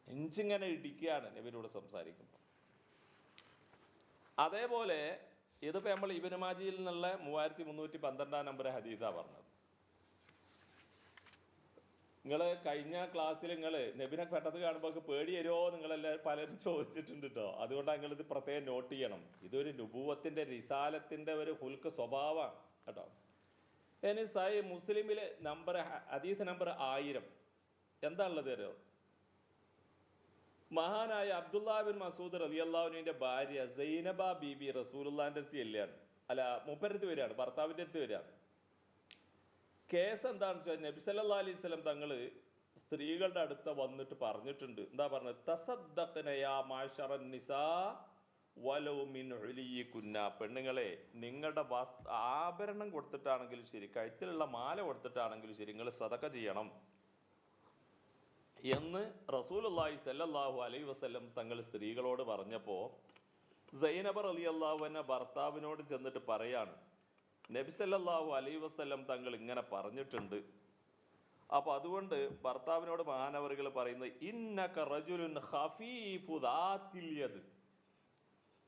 നെഞ്ചിങ്ങനെ ഇടിക്കുകയാണ് നബിയോട് സംസാരിക്കുമ്പോൾ. അതേപോലെ ഇതിപ്പോൾ നമ്മൾ ഇബ്നു മാജയിൽ നിന്നുള്ള 3312 നമ്പർ ഹദീസാണ് പറഞ്ഞത്. നിങ്ങൾ കഴിഞ്ഞ ക്ലാസ്സിൽ നിങ്ങൾ നബിനെ പെട്ടെന്ന് കാണുമ്പോൾ പേടി വരുമോ നിങ്ങളെല്ലാവരും പലരും ചോദിച്ചിട്ടുണ്ട് കേട്ടോ. അതുകൊണ്ടാണ് നിങ്ങളിത് പ്രത്യേകം നോട്ട് ചെയ്യണം. ഇതൊരു നുബുവത്തിൻ്റെ റിസാലത്തിൻ്റെ ഒരു ഹുൽക്ക് സ്വഭാവമാണ് കേട്ടോ. ഇനി മുസ്ലിമിൽ നമ്പർ ഹദീസ് നമ്പർ 1000 എന്താണുള്ളത് അറിയോ? മഹാനായ അബ്ദുല്ലാ ബിൻ മസൂദ് റളിയല്ലാഹു അൻഹുവിന്റെ ഭാര്യ സൈനബ ബീബി റസൂലുള്ളാഹിന്റെ അടുത്ത് ചെല്ലുകയാണ്, അല്ല മൂപ്പരുടെ അടുത്ത് വരികയാണ്, ഭർത്താവിൻ്റെ അടുത്ത് വരികയാണ്. കേസ് എന്താണെന്ന് വെച്ചാൽ നബി സല്ലല്ലാഹു അലൈഹി വസല്ലം തങ്ങൾ സ്ത്രീകളുടെ അടുത്ത് വന്നിട്ട് പറഞ്ഞിട്ടുണ്ട്. എന്താ പറഞ്ഞത്? തസദ്ദഖ്ന യാ മാശറൻ നിസാ വലൗ മിൻ ഉലിയികുന്ന, പെണ്ണുങ്ങളെ നിങ്ങളുടെ ആഭരണം കൊടുത്തിട്ടാണെങ്കിലും ശരി, കഴുത്തിലുള്ള മാല കൊടുത്തിട്ടാണെങ്കിലും ശരി, നിങ്ങൾ സദഖ ചെയ്യണം എന്ന് റസൂലുള്ളാഹി സ്വല്ലല്ലാഹു അലൈഹി വസല്ലം തങ്ങൾ സ്ത്രീകളോട് പറഞ്ഞപ്പോൾ സൈനബ റളിയല്ലാഹു അൻഹ ഭർത്താവിനോട് ചെന്നിട്ട് പറയാണ്, നബി സല്ലല്ലാഹു അലൈഹി വസല്ലം തങ്ങൾ ഇങ്ങനെ പറഞ്ഞിട്ടുണ്ട്. അപ്പോൾ അതുകൊണ്ട് ഭർത്താവിനോട് മഹാനവറുകൾ പറയുന്നത്, ഇന്നക റജുലുൻ ഖഫീഫു ദാത്തിൽ യദ്,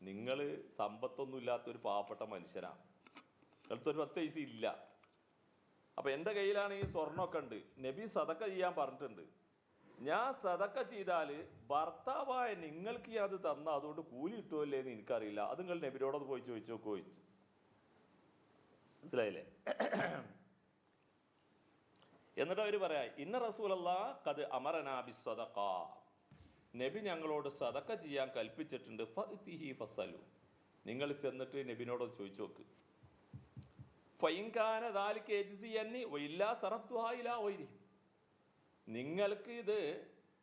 നിങ്ങൾ സമ്പത്തൊന്നും ഇല്ലാത്തൊരു പാവപ്പെട്ട മനുഷ്യനാണ്, അടുത്തൊരു 10 പൈസ ഇല്ല. അപ്പം എൻ്റെ കയ്യിലാണ് ഈ സ്വർണ്ണമൊക്കെ ഉണ്ട്, നബി സദഖ ചെയ്യാൻ പറഞ്ഞിട്ടുണ്ട്, ഞാൻ സദഖ ചെയ്താൽ ഭർത്താവായ നിങ്ങൾക്ക് അത് തന്ന അതുകൊണ്ട് കൂലി കിട്ടുമല്ലേ എന്ന് എനിക്കറിയില്ല, അത് നിങ്ങൾ നബിയോടത് പോയി ചോദിച്ചു നോക്കോ. മനസ്സിലായില്ലേ? എന്നിട്ട് അവർ പറയാ, ഇന്ന റസൂലല്ലാഹ് ഖദ് അമറനാ ബിസ്സദഖ, നബി ഞങ്ങളോട് സദഖ ചെയ്യാൻ കൽപ്പിച്ചിട്ടുണ്ട്, ഫഅ്തിഹി ഫസലു, നിങ്ങൾ ചെന്നിട്ട് നബിനോട് ചോദിച്ചു നോക്ക്. ഫഇൻ കാന ദാലിക യജ്സിയന്നി വഇല്ലാ സറഫ്തുഹാ ഇലാ ഗൈരി, നിങ്ങൾക്ക് ഇത്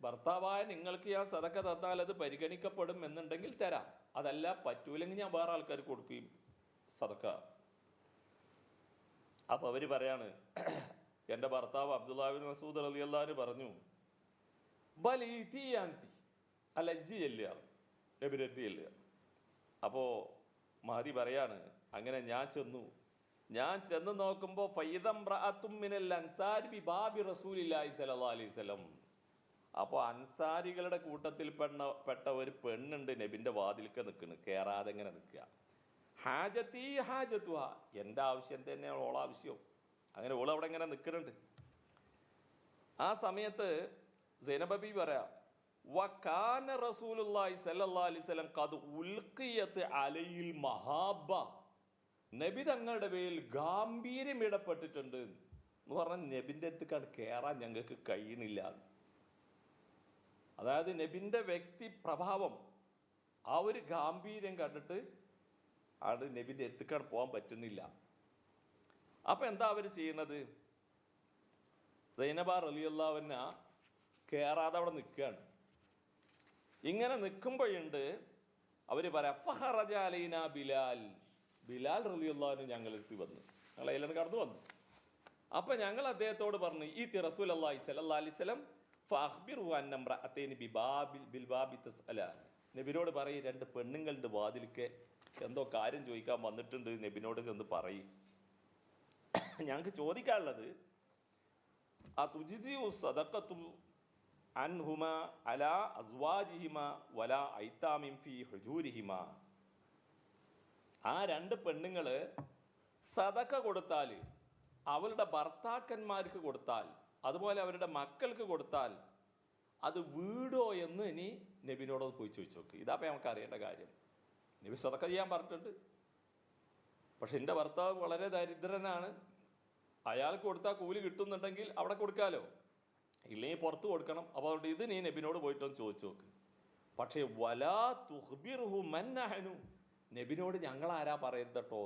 ഭർത്താവായ നിങ്ങൾക്ക് ഞാൻ സദഖ തന്നാൽ അത് പരിഗണിക്കപ്പെടും എന്നുണ്ടെങ്കിൽ തരാം, അതല്ല പറ്റൂലെങ്കിൽ ഞാൻ വേറെ ആൾക്കാർക്ക് കൊടുക്കുകയും സദഖ. അപ്പം അവർ പറയാണ്, എൻ്റെ ഭർത്താവ് അബ്ദുല്ലാ ബിൻ മസൂദ് റളിയല്ലാഹു അൻഹു പറഞ്ഞു, ബലീതിയാന്തി അല്ല ഇജ്ജി ചെല്ലുക, നബിയുടെ ചെല്ലുക. അപ്പോൾ മഹദി പറയാണ്, അങ്ങനെ ഞാൻ ചെന്ന് നോക്കുമ്പോൾ ഫൈദം റഅത്തും മിനൽ അൻസാരി ബി ബാബി റസൂലില്ലാഹി സ്വല്ലല്ലാഹു അലൈഹി വസല്ലം, അപ്പോൾ അൻസാരികളുടെ കൂട്ടത്തിൽ പെട്ട ഒരു പെണ്ണുണ്ട് നബിൻ്റെ വാതിൽക്ക് നിൽക്കുന്നു, കയറാതെ ഇങ്ങനെ നിൽക്കുക. ഹാജത്തി ഹാജത്തുഹ, എൻ്റെ ആവശ്യം തന്നെയാണ് ഓള ആവശ്യവും. അങ്ങനെ ഓൾ അവിടെ ഇങ്ങനെ നിൽക്കുന്നുണ്ട്. ആ സമയത്ത് സൈനബ ബീവി പറയാം, വകാന റസൂലുള്ളാഹി സ്വല്ലല്ലാഹു അലൈഹി വസല്ലം ഖദ് ഉൽഖിയത്ത് അലൈഹിൽ മഹാബ, നബി തങ്ങളുടെ പേരിൽ ഗാംഭീര്യം ഇടപെട്ടിട്ടുണ്ട് എന്ന് പറഞ്ഞാൽ നബിൻ്റെ അടുത്ത് കയറാൻ ഞങ്ങൾക്ക് കഴിയണില്ല. അതായത് നബിൻ്റെ വ്യക്തി പ്രഭാവം, ആ ഒരു ഗാംഭീര്യം കണ്ടിട്ട് ആണ് നബിൻ്റെ അടുത്തേക്കാണ് പോകാൻ പറ്റുന്നില്ല. അപ്പം എന്താ അവർ ചെയ്യണത്? സൈനബ റളിയല്ലാഹു അൻഹ കയറാതെ അവിടെ നിൽക്കുകയാണ്. ഇങ്ങനെ നിൽക്കുമ്പോഴുണ്ട് അവർ പറയാം, ഫഖറജ അലൈനാ ബിലാൽ, ബിലാൽ റളിയല്ലാഹു അൻഹു ഞങ്ങളെടുത്ത് വന്നു. ഞങ്ങൾ അതിലാണ് കടന്നു വന്നു. അപ്പം ഞങ്ങൾ അദ്ദേഹത്തോട് പറഞ്ഞു ഈ റസൂലുള്ളാഹി സ്വല്ലല്ലാഹി അലൈഹി വസല്ലം ഫഅഖ്ബിറു അന്ന ഇംറഅതൈനി ബിൽബാബി തസ്അല, നബിനോട് പറയും 2 പെണ്ണുങ്ങളുടെ വാതിൽക്ക് എന്തോ കാര്യം ചോദിക്കാൻ വന്നിട്ടുണ്ട്, നബിനോട് ചെന്ന് പറയും. ഞങ്ങൾക്ക് ചോദിക്കാനുള്ളത് അതുജിസിഉ സദഖത്തു അൻഹുമ അലാ അസ്വാജിഹിമ വലാ ഐതാമിൻ ഫീ ഹുജൂരിഹിമ. ആ 2 പെണ്ണുങ്ങൾ സദഖ കൊടുത്താൽ, അവരുടെ ഭർത്താക്കന്മാർക്ക് കൊടുത്താൽ, അതുപോലെ അവരുടെ മക്കൾക്ക് കൊടുത്താൽ അത് വീടോ എന്ന് ഇനി നബിനോട് പോയി ചോദിച്ചു നോക്ക്. ഇതാപ്പം നമുക്ക് അറിയേണ്ട കാര്യം. നബി സദഖ ചെയ്യാൻ പറഞ്ഞിട്ടുണ്ട്, പക്ഷെ എൻ്റെ ഭർത്താവ് വളരെ ദരിദ്രനാണ്, അയാൾക്ക് കൊടുത്താൽ കൂലി കിട്ടുന്നുണ്ടെങ്കിൽ അവിടെ കൊടുക്കാമല്ലോ, ഇല്ലെങ്കിൽ പുറത്ത് കൊടുക്കണം. അപ്പോൾ അതുകൊണ്ട് ഇത് നീ നബിനോട് പോയിട്ടൊന്ന് ചോദിച്ചു നോക്ക്. പക്ഷേ വലാ തുഖ്ബിർഹു മൻ നഹ്നു, നബിനോട് ഞങ്ങൾ ആരാ പറയരുത് കേട്ടോ.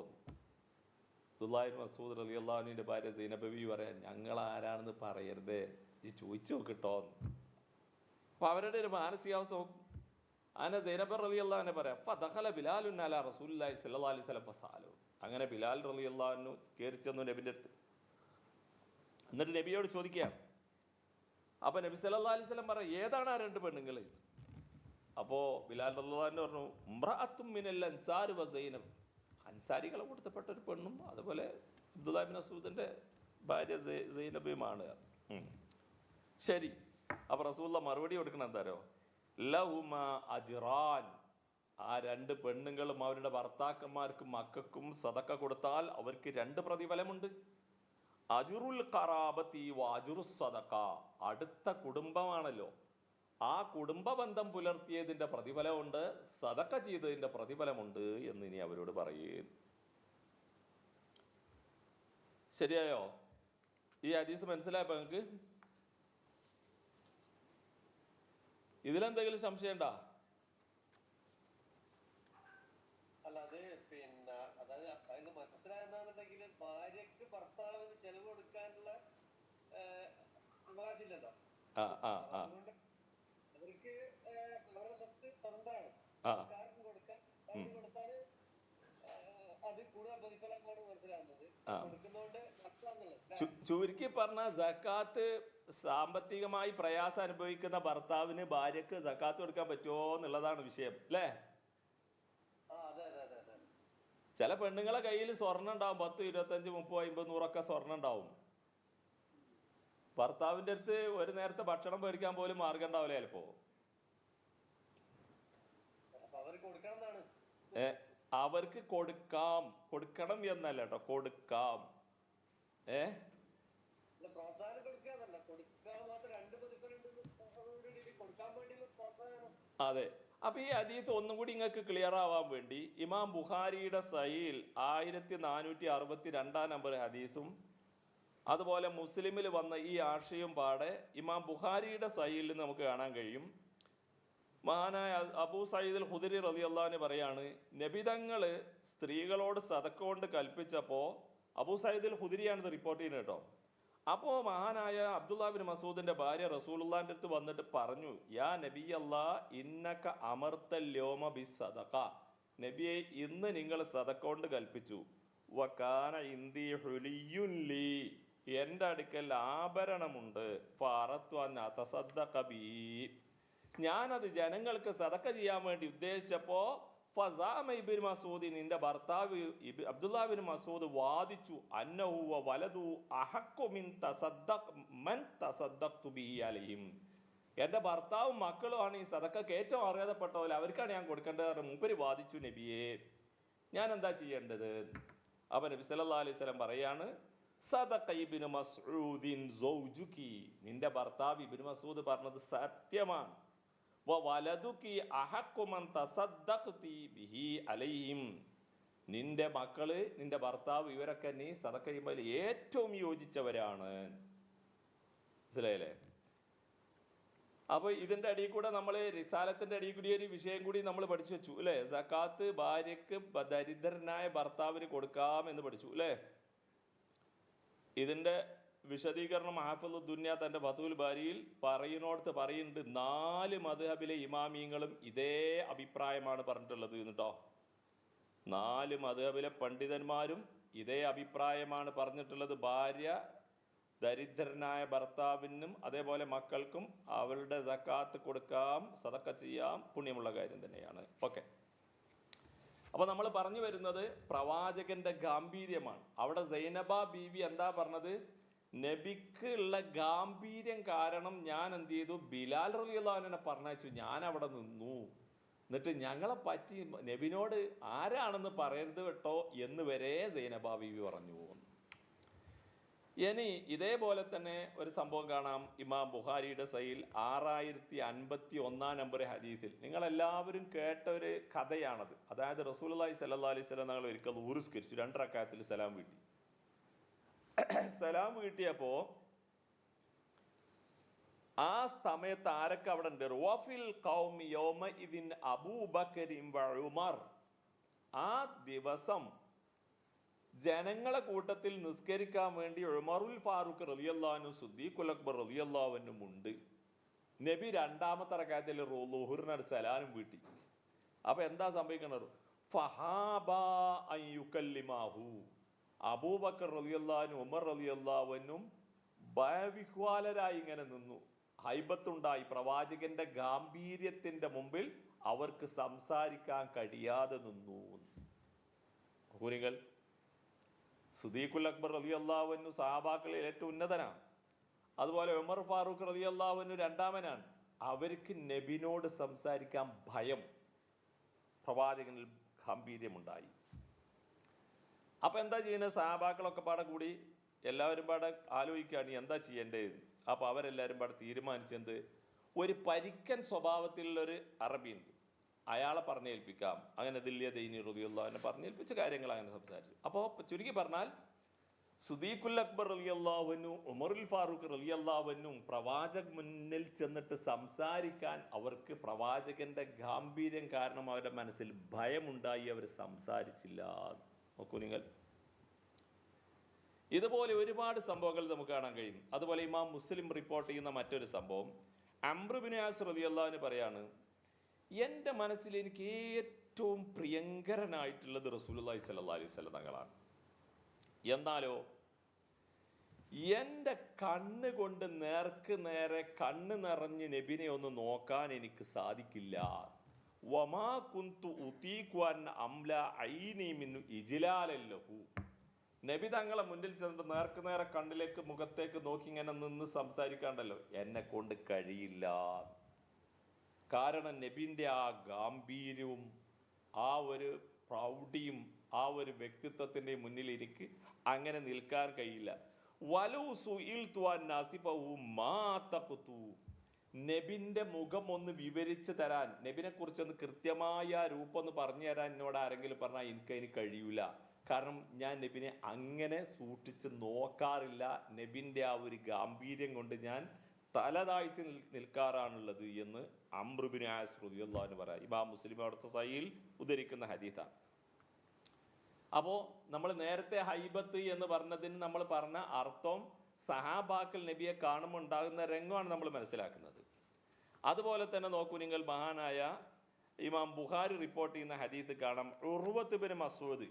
അബ്ദുല്ലാഹി ഇബ്നു മസ്ഊദ് റളിയല്ലാഹു അൻഹുവിൻ്റെ ഭാര്യ സൈനബ ബീവി പറയാം, ഞങ്ങൾ ആരാണെന്ന് പറയരുത്, ഈ ചോദിച്ചു നോക്കിട്ടോ. അപ്പോൾ അവരുടെ ഒരു മാനസികാവസ്ഥ നോക്കും. അങ്ങനെ സൈനബ റളിയല്ലാഹു അൻഹ പറയാം ഫദഖല ബിലാലുൻ അലാ റസൂലില്ലാഹി സ്വല്ലല്ലാഹി അലൈഹി വസല്ലം ഫസഅലു. അങ്ങനെ ബിലാൽ റളിയല്ലാഹു അൻഹു കയറി ചെന്നു നബിൻ്റെ അടുത്ത്. എന്നിട്ട് നബിയോട് ചോദിക്കുകയാണ്. അപ്പോൾ നബി സല്ലല്ലാഹി അലൈഹി വസല്ലം പറയാം ഏതാണ് ആ 2 പെണ്ണുങ്ങൾ? അപ്പോൾ ബിലാൽ റളിയല്ലാഹു അൻഹു പറഞ്ഞു ഇംറഅത്തും മിനൽ അൻസാരി വ സൈനബ്, അൻസാരികളെ കൊടുത്തപ്പെട്ട ഒരു പെണ്ണും അതുപോലെ അബ്ദുല്ലാഹി ഇബ്നു മസ്ഊദിൻ്റെ ഭാര്യ സൈനബയുമാണ്. ശരി. അപ്പോൾ റസൂലുള്ള മറുപടി കൊടുക്കണം എന്താരോ, ലഹുമ അജ്റാൻ, ആ 2 പെണ്ണുങ്ങളും അവരുടെ ഭർത്താക്കന്മാർക്കും മക്കൾക്കും സദഖ കൊടുത്താൽ അവർക്ക് 2 പ്രതിഫലമുണ്ട്. അജ്റുൽ ഖറാബത്തി വഅജ്റുസ് സദഖ, അടുത്ത കുടുംബമാണല്ലോ, ആ കുടുംബ ബന്ധം പുലർത്തിയതിൻ്റെ പ്രതിഫലമുണ്ട്, സദഖ ചെയ്തതിൻ്റെ പ്രതിഫലമുണ്ട് എന്ന് ഇനി അവരോട് പറയും. ശരിയായോ? ഈ ഹദീസ് മനസ്സിലായപ്പോൾ നിങ്ങൾക്ക് ഇതിലെന്തെങ്കിലും സംശയം ഉണ്ടോ? അല്ല അത് പിന്നെ അതായത് അതിന് മനസ്സിലായെന്നുണ്ടെങ്കിൽ ഭാര്യക്ക് ഭർത്താവിന് ചെലവ് കൊടുക്കാനുള്ള അവകാശമില്ലല്ലോ. അതുകൊണ്ട് അവർക്ക് അവരുടെ സ്വത്ത് സ്വതന്ത്രമാണ്, ആർക്കും കൊടുക്കാൻ കൊടുത്താല് അത് കൂടുതൽ പ്രതിഫലമാണ് മനസ്സിലാകുന്നത്. കൊടുക്കുന്നതുകൊണ്ട് നഷ്ടമാണെന്നുള്ളത്. ചുരുക്കി പറഞ്ഞ സക്കാത്ത് സാമ്പത്തികമായി പ്രയാസം അനുഭവിക്കുന്ന ഭർത്താവിന് ഭാര്യക്ക് സക്കാത്ത് കൊടുക്കാൻ പറ്റുമോ എന്നുള്ളതാണ് വിഷയം, അല്ലേ? ചില പെണ്ണുങ്ങളെ കയ്യിൽ സ്വർണ്ണം ഉണ്ടാവും, 10, 25, 30, 50, 100 സ്വർണ്ണം ഉണ്ടാവും. ഭർത്താവിൻ്റെ അടുത്ത് ഒരു നേരത്തെ ഭക്ഷണം മേടിക്കാൻ പോലും മാർഗം ഉണ്ടാവില്ല ചിലപ്പോ. അവർക്ക് കൊടുക്കണം എന്നല്ല കേട്ടോ, കൊടുക്കാം. അതെ. അപ്പൊ ഈ ഹദീസ് ഒന്നും കൂടി നിങ്ങൾക്ക് ക്ലിയർ ആവാൻ വേണ്ടി ഇമാം ബുഖാരിയുടെ സഹീൽ 1462 നമ്പർ ഹദീസും അതുപോലെ മുസ്ലിമിൽ വന്ന ഈ ആശയം പാടെ ഇമാം ബുഖാരിയുടെ സഹീലിൽ നമുക്ക് കാണാൻ കഴിയും. മഹാനായ അബൂ സഈദ് അൽ ഖുദരി റളിയല്ലാഹു അൻഹു പറയാണ്, നബിതങ്ങൾ സ്ത്രീകളോട് സദഖ കൊണ്ട് കൽപ്പിച്ചപ്പോൾ, അബൂ സഈദ് അൽ ഖുദരിയാണ് ഇത് റിപ്പോർട്ട് ചെയ്യുന്നത് കേട്ടോ. അപ്പോൾ മഹാനായ അബ്ദുല്ലാഹ് ഇബ്നു മസ്ഊദിന്റെ ഭാര്യ റസൂലുള്ളാഹിന്റെ അടുത്ത് വന്നിട്ട് പറഞ്ഞു, യാ നബിയല്ലാഹ് ഇന്നക അമർത്തൽ യൗമ ബിസ്സദഖ, നബിയെ ഇന്ന് നിങ്ങൾ സദഖ കൊണ്ട് കൽപ്പിച്ചു. വകാന ഇന്ദി ഹുലിയുൻ ലീ, എൻ്റെ അടുക്കൽ ആഭരണമുണ്ട്. ഫഅറത്തു അൻ അതസദ്ദഖ ബി, ഞാനത് ജനങ്ങൾക്ക് സദഖ ചെയ്യാൻ വേണ്ടി ഉദ്ദേശിച്ചപ്പോൾ ഫസാമ ഇബ്നു മസ്ഊദ്, നിന്റെ ഭർത്താവ് അബ്ദുല്ലാഹ് ഇബ്നു മസ്ഊദ് വാദിച്ചു, അന്നഹു വ വലദു അഹഖു മിൻ തസദ്ദഖ് മൻ തസദ്ദഖ്തു ബിഹി അലൈഹിം, എൻ്റെ ഭർത്താവും മക്കളുമാണ് ഈ സദഖക്ക് ഏറ്റവും അർഹതപ്പെട്ടവർ, അവർക്കാണ് ഞാൻ കൊടുക്കേണ്ടത്. മൂപ്പര് വാദിച്ചു, നബിയെ ഞാൻ എന്താ ചെയ്യേണ്ടത്? അപ്പോൾ നബി സല്ലല്ലാഹു അലൈഹി വസല്ലം പറയാണ്, സദഖ ഇബ്നു മസ്ഊദിൻ സൗജുകി, നിന്റെ ഭർത്താവ് ഇബ്നു മസ്ഊദ് പറഞ്ഞത് സത്യമാണ്. വലതുക്കി അഹഖു മൻ തസദ്ദഖ്തി ബിഹി അലൈഹിം, നിന്റെ മക്കള് നിന്റെ ഭർത്താവ് ഇവരൊക്കെ നീ സദഖ ചെയ്യുമ്പോൾ ഏറ്റവും യോജിച്ചവരാണ്. മനസ്സിലായില്ലേ? അപ്പോൾ ഇതിൻ്റെ അടിയിൽ കൂടെ നമ്മൾ റിസാലത്തിൻ്റെ അടിയിൽ കൂടി ഒരു വിഷയം കൂടി നമ്മൾ പഠിച്ചു വെച്ചു അല്ലേ? സക്കാത്ത് ഭാര്യക്ക് ദരിദ്രനായ ഭർത്താവിന് കൊടുക്കാം എന്ന് പഠിച്ചു അല്ലേ? ഇതിൻ്റെ വിശദീകരണം ഹാഫിളു ദുനിയ തൻ്റെ ഫതുൽ ബാരിയിൽ പറയുന്നിടത്ത് പറയുന്നുണ്ട്, 4 മദ്ഹബിലെ ഇമാമിയങ്ങളും ഇതേ അഭിപ്രായമാണ് പറഞ്ഞിട്ടുള്ളത് കേട്ടോ. 4 മദ്ഹബിലെ പണ്ഡിതന്മാരും ഇതേ അഭിപ്രായമാണ് പറഞ്ഞിട്ടുള്ളത്. ഭാര്യ ദരിദ്രനായ ഭർത്താവിനും അതേപോലെ മക്കൾക്കും അവരുടെ സക്കാത്ത് കൊടുക്കാം, സദക്ക ചെയ്യാം, പുണ്യമുള്ള കാര്യം തന്നെയാണ്. ഓക്കെ, അപ്പോൾ നമ്മൾ പറഞ്ഞു വരുന്നത് പ്രവാചകന്റെ ഗാംഭീര്യമാണ്. അവിടെ സൈനബ ബീവി എന്താ പറഞ്ഞത്? നബിക്ക് ഉള്ള ഗാംഭീര്യം കാരണം ഞാൻ എന്ത് ചെയ്തു, ബിലാൽ റളിയല്ലാഹു അൻഹുവിനെ പറഞ്ഞയച്ചു, ഞാൻ അവിടെ നിന്നു, എന്നിട്ട് ഞങ്ങളെ പറ്റി നബിനോട് ആരാണെന്ന് പറയരുത് കേട്ടോ എന്ന് വരെ സൈനബ ബീവി പറഞ്ഞു. ഇനി ഇതേപോലെ തന്നെ ഒരു സംഭവം കാണാം ഇമാം ബുഖാരിയുടെ സഹീൽ 6051 നമ്പർ ഹദീസിൽ. നിങ്ങളെല്ലാവരും കേട്ട ഒരു കഥയാണത്. അതായത് റസൂലുള്ളാഹി സ്വല്ലല്ലാഹു അലൈഹി വസല്ലം തങ്ങൾ ഒരിക്കൽ ഉറുസ്കരിച്ചു, 2 റക്അത്തിൽ സലാം വീട്ടി. സലാം വീട്ടിയപ്പോൾ ആ സമയത്ത് ആരൊക്കെ അവിടെ ഉണ്ട്? വഫിൽ ഖൗമി യൗമഇദിൻ അബൂബക്കറിൻ വ ഉമർ. ആ ദിവസം ജനങ്ങളെ കൂട്ടത്തിൽ നിസ്കരിക്കാൻ വേണ്ടി ഉമറുൽ ഫാറൂഖ് റളിയല്ലാഹു അൻഹു സിദ്ദീഖുൽ അക്ബർ റളിയല്ലാഹു അൻഹും ഉണ്ട്. നബി 2ാമത്തെ റക്അത്തിൽ ളുഹുറിന് സലാം വീട്ടി. അപ്പോൾ എന്താ സംഭവിക്കുന്നത്? ഫഹാബാ അൻ യുകല്ലിമാഹു. അബൂബക്കർ റളിയല്ലാഹു അൻഹു ഉമർ റളിയല്ലാഹു അൻഹും ഭയവിഹ്വാലരായി ഇങ്ങനെ നിന്നു. ഹൈബത്തുണ്ടായി. പ്രവാചകന്റെ ഗാംഭീര്യത്തിന്റെ മുമ്പിൽ അവർക്ക് സംസാരിക്കാൻ കഴിയാതെ നിന്നു. കുരികൾ സിദ്ദീഖുൽ അക്ബർ റളിയല്ലാഹു അൻഹു സഹാബാക്കളിൽ ഏറ്റവും ഉന്നതനാണ്. അതുപോലെ ഉമർ ഫാറൂഖ് റളിയല്ലാഹു അൻഹു 2ാമനാണ്. അവർക്ക് നബിനോട് സംസാരിക്കാൻ ഭയം, പ്രവാചകനിൽ ഗാംഭീര്യമുണ്ടായി. അപ്പം എന്താ ചെയ്യുന്നത്? സഹാബാക്കളൊക്കെ പാടെ കൂടി എല്ലാവരും പാടെ ആലോചിക്കുകയാണ് എന്താ ചെയ്യേണ്ടത്. അപ്പോൾ അവരെല്ലാവരും പാടെ തീരുമാനിച്ചത്, ഒരു പരിക്കൻ സ്വഭാവത്തിലുള്ളൊരു അറബിയുണ്ട്, അയാളെ പറഞ്ഞേൽപ്പിക്കാം. അങ്ങനെ ദില്യ ദൈനി റളിയല്ലാഹു അൻഹു പറഞ്ഞേൽപ്പിച്ച കാര്യങ്ങൾ അങ്ങനെ സംസാരിച്ചു. അപ്പോൾ ചുരുക്കി പറഞ്ഞാൽ സിദ്ദീഖുൽ അക്ബർ റളിയല്ലാഹു അൻഹു ഉമറുൽ ഫാറൂഖ് റളിയല്ലാഹു അൻഹു പ്രവാചക മുന്നിൽ ചെന്നിട്ട് സംസാരിക്കാൻ അവർക്ക് പ്രവാചകന്റെ ഗാംഭീര്യം കാരണം അവരുടെ മനസ്സിൽ ഭയമുണ്ടായി, അവർ സംസാരിച്ചില്ല. നോക്കൂ നിങ്ങൾ, ഇതുപോലെ ഒരുപാട് സംഭവങ്ങൾ നമുക്ക് കാണാൻ കഴിയും. അതുപോലെ ഇമാം മുസ്ലിം റിപ്പോർട്ട് ചെയ്യുന്ന മറ്റൊരു സംഭവം, അംർ ഇബ്നു ആസ് റളിയല്ലാഹു അൻഹു പറയാണ്, എൻ്റെ മനസ്സിൽ എനിക്ക് ഏറ്റവും പ്രിയങ്കരനായിട്ടുള്ളത് റസൂലുള്ളാഹി സ്വല്ലല്ലാഹു അലൈഹി വസല്ലം തങ്ങളാണ്. എന്നാലോ എൻ്റെ കണ്ണ് കൊണ്ട് നേർക്ക് നേരെ കണ്ണ് നിറഞ്ഞ് നബിനെ ഒന്ന് നോക്കാൻ എനിക്ക് സാധിക്കില്ല. വമാ കുന്തു ഉതീഖു അൻ അംല ഐനി മിൻ ഇജ്ലാലല്ലഹു. നബി തങ്ങളെ മുന്നിൽ ചെന്നിട്ട് നേർക്ക് നേരെ കണ്ണിലേക്ക് മുഖത്തേക്ക് നോക്കി ഇങ്ങനെ നിന്ന് സംസാരിക്കാണ്ടല്ലോ, എന്നെ കൊണ്ട് കഴിയില്ല. കാരണം നബിൻ്റെ ആ ഗാംഭീര്യവും ആ ഒരു പ്രൗഢിയും ആ ഒരു വ്യക്തിത്വത്തിൻ്റെ മുന്നിൽ എനിക്ക് അങ്ങനെ നിൽക്കാൻ കഴിയില്ല. വലു സുഇൽതു അൻ നാസിഫഹു മാ തഖതു. നബിൻ്റെ മുഖം ഒന്ന് വിവരിച്ച് തരാൻ, നബിനെ കുറിച്ചൊന്ന് കൃത്യമായ രൂപം ഒന്ന് പറഞ്ഞു തരാൻ എന്നോട് ആരെങ്കിലും പറഞ്ഞാൽ എനിക്കതിന് കഴിയൂല. കാരണം ഞാൻ നബിനെ അങ്ങനെ സൂക്ഷിച്ച് നോക്കാറില്ല. നബിൻ്റെ ആ ഒരു ഗാംഭീര്യം കൊണ്ട് ഞാൻ തലതാഴ്ത്തി നിൽക്കാറാണുള്ളത് എന്ന് അംർ ഇബ്നു ആസ് റളിയല്ലാഹു അൻഹു പറയാം. ഇമാം മുസ്ലിം അവിടുത്തെ സഹീൽ ഉദ്ധരിക്കുന്ന ഹദീസാണ്. അപ്പോൾ നമ്മൾ നേരത്തെ ഹൈബത്ത് എന്ന് പറഞ്ഞതിന് നമ്മൾ പറഞ്ഞ അർത്ഥം സഹാബാക്കൾ നബിയെ കാണുമ്പോൾ ഉണ്ടാകുന്ന രംഗമാണ് നമ്മൾ മനസ്സിലാക്കുന്നത്. അതുപോലെ തന്നെ നോക്കൂ നിങ്ങൾ, മഹാനായ ഇമാം ബുഖാരി റിപ്പോർട്ട് ചെയ്യുന്ന ഹദീത്ത് കാണാം, ഉർവത്ത് ഇബ്നു മസ്ഊദ്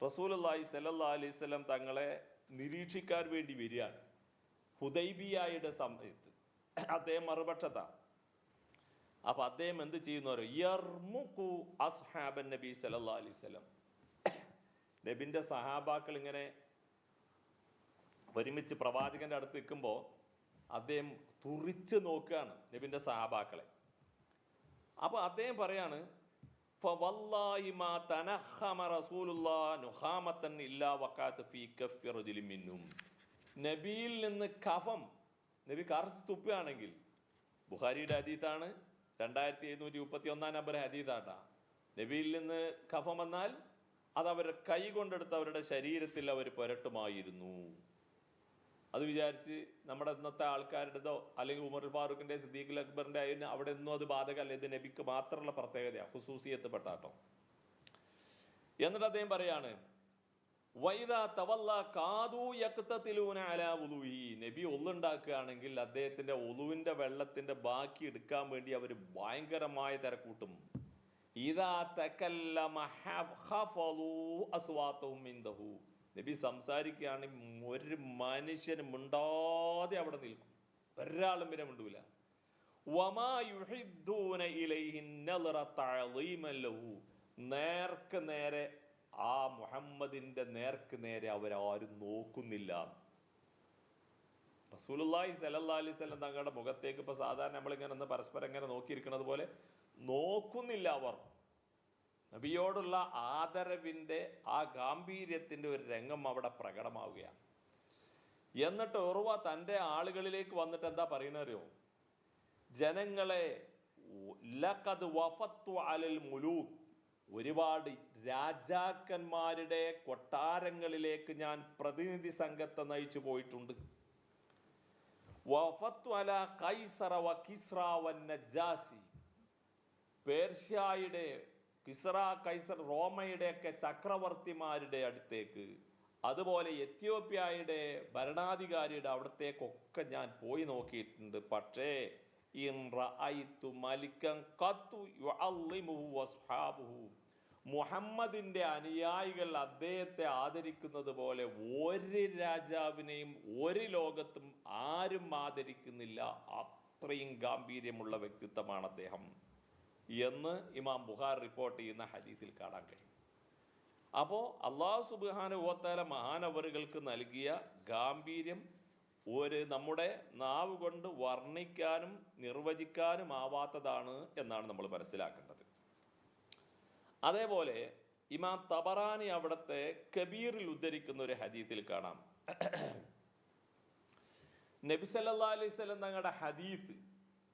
റസൂലുള്ളാഹി സ്വല്ലല്ലാഹു അലൈഹി വസല്ലം തങ്ങളെ നിരീക്ഷിക്കാൻ വേണ്ടി വരികയാണ്. ഹുദൈബിയയുടെ സമയത്ത് അദ്ദേഹം മറുപക്ഷത്താണ്. അപ്പോൾ അദ്ദേഹം എന്ത് ചെയ്യുന്നവരോ, യർമുഖു അസ്ഹാബൻ നബി സല്ലല്ലാഹു അലൈഹി വസല്ലം. നബിൻ്റെ സഹാബാക്കൾ ഇങ്ങനെ ഒരുമിച്ച് പ്രവാചകന്റെ അടുത്ത് നിൽക്കുമ്പോൾ അദ്ദേഹം തുറിച്ച് നോക്കുകയാണ് നബിൻ്റെ സഹാബാക്കളെ. അപ്പോൾ അദ്ദേഹം പറയാണ്, ഫവല്ലാഹി മാ തനഖമ റസൂലുള്ളാഹി നുഖാമതൻ ഇല്ലാ വഖഅത ഫീ കഫി റജുലിൻ മിൻഹും. നബിയിൽ നിന്ന് കഫം, നബി കറച്ച് തുപ്പുകയാണെങ്കിൽ, ബുഖാരിയുടെ ഹദീത്താണ്, 2731 നമ്പർ ഹദീത്താട്ടാ. നബിയിൽ നിന്ന് കഫം വന്നാൽ അത് അവരുടെ കൈ കൊണ്ടെടുത്ത് അവരുടെ ശരീരത്തിൽ അവർ പുരട്ടുമായിരുന്നു. അത് വിചാരിച്ച് നമ്മുടെ ഇന്നത്തെ ആൾക്കാരുടേതോ അല്ലെങ്കിൽ ഉമർ ഫാറൂഖിൻ്റെ സിദ്ദീഖുൽ അക്ബറിൻ്റെ ആയിരുന്നു അവിടെ ഒന്നും അത് ബാധകമല്ല. ഇത് നബിക്ക് മാത്രമുള്ള പ്രത്യേകതയാണ്, ഖുസൂസിയത്ത്പ്പെട്ടാട്ടോ. എന്നിട്ട് അദ്ദേഹം പറയാണ്, വൈദാ തവല്ല കാദൂ യഖ്തതിലൂന അലാ വുളൂഹി. നബി ഒളുണ്ടാക്കുകയാണെങ്കിൽ അദ്ദേഹത്തിൻ്റെ ഒളുവിൻ്റെ വെള്ളത്തിൻ്റെ ബാക്കി എടുക്കാൻ വേണ്ടി അവർ ഭയങ്കരമായ തിരക്കൂട്ടും. ഇദാ തകല്ലമ ഖഫളൂ അസ്വാതഹും ഇൻദഹു. നബി സംസാരിക്കുകയാണെങ്കിൽ ഒരു മനുഷ്യന് മിണ്ടാതെ അവിടെ നിൽക്കും, ഒരാളും പിന്നെ മിണ്ടൂല. വമാ യുഹിദ്ദൂന ഇലൈഹി നളറ തഅളീമൻ ലഹു. നേർക്ക് നേരെ ആ മുഹമ്മദിന്റെ നേർക്ക് നേരെ അവരാരും നോക്കുന്നില്ല. റസൂലുള്ളാഹി സ്വല്ലല്ലാഹി അലൈഹി വസല്ലം തങ്ങളുടെ മുഖത്തേക്ക് ഇപ്പൊ സാധാരണ നമ്മളിങ്ങനെ ഒന്ന് പരസ്പരം ഇങ്ങനെ നോക്കിയിരിക്കുന്നത് പോലെ നോക്കുന്നില്ല. അവർ നബിയോടുള്ള ആദരവിൻ്റെ ആ ഗാംഭീര്യത്തിൻ്റെ ഒരു രംഗം അവിടെ പ്രകടമാവുകയാണ്. എന്നിട്ട് ഉർവ തൻ്റെ ആളുകളിലേക്ക് വന്നിട്ട് എന്താ പറയുന്നറിയോ? ജനങ്ങളെ, ലഖദ് വഫത്തു അലൽ മുലൂക്, ഒരുപാട് രാജാക്കന്മാരുടെ കൊട്ടാരങ്ങളിലേക്ക് ഞാൻ പ്രതിനിധി സംഘത്തെ നയിച്ചു പോയിട്ടുണ്ട്. വഫത്തു അല കൈസറ വ കിസ്റ വ നജാശി, പേർഷ്യയുടെ കിസ്റ കൈസർ റോമയുടെയൊക്കെ ചക്രവർത്തിമാരുടെ അടുത്തേക്ക്, അതുപോലെ എത്യോപ്യയുടെ ഭരണാധികാരിയുടെ അവിടത്തേക്കൊക്കെ ഞാൻ പോയി നോക്കിയിട്ടുണ്ട്. പക്ഷേ മുഹമ്മദിന്റെ അനുയായികൾ അദ്ദേഹത്തെ ആദരിക്കുന്നത് പോലെ ഒരു രാജാവിനെയും ഒരു ലോകത്തും ആരും ആദരിക്കുന്നില്ല. അത്രയും ഗാംഭീര്യമുള്ള വ്യക്തിത്വമാണ് അദ്ദേഹം എന്ന് ഇമാം ബുഖാരി റിപ്പോർട്ട് ചെയ്യുന്ന ഹദീസിൽ കാണാൻ കഴിയും. അപ്പോൾ അല്ലാഹു സുബ്ഹാനഹു വ തആല മഹാനവറുകൾക്ക് നൽകിയ ഗാംഭീര്യം നമ്മുടെ നാവ് കൊണ്ട് വർണ്ണിക്കാനും നിർവചിക്കാനും ആവാത്തതാണ് എന്നാണ് നമ്മൾ മനസ്സിലാക്കേണ്ടത്. അതേപോലെ ഇമാം തബറാനി അവിടുത്തെ കബീറിൽ ഉദ്ധരിക്കുന്ന ഒരു ഹദീസിൽ കാണാം, നബി സല്ലല്ലാഹു അലൈഹി വസല്ലം തങ്ങളുടെ ഹദീസ്.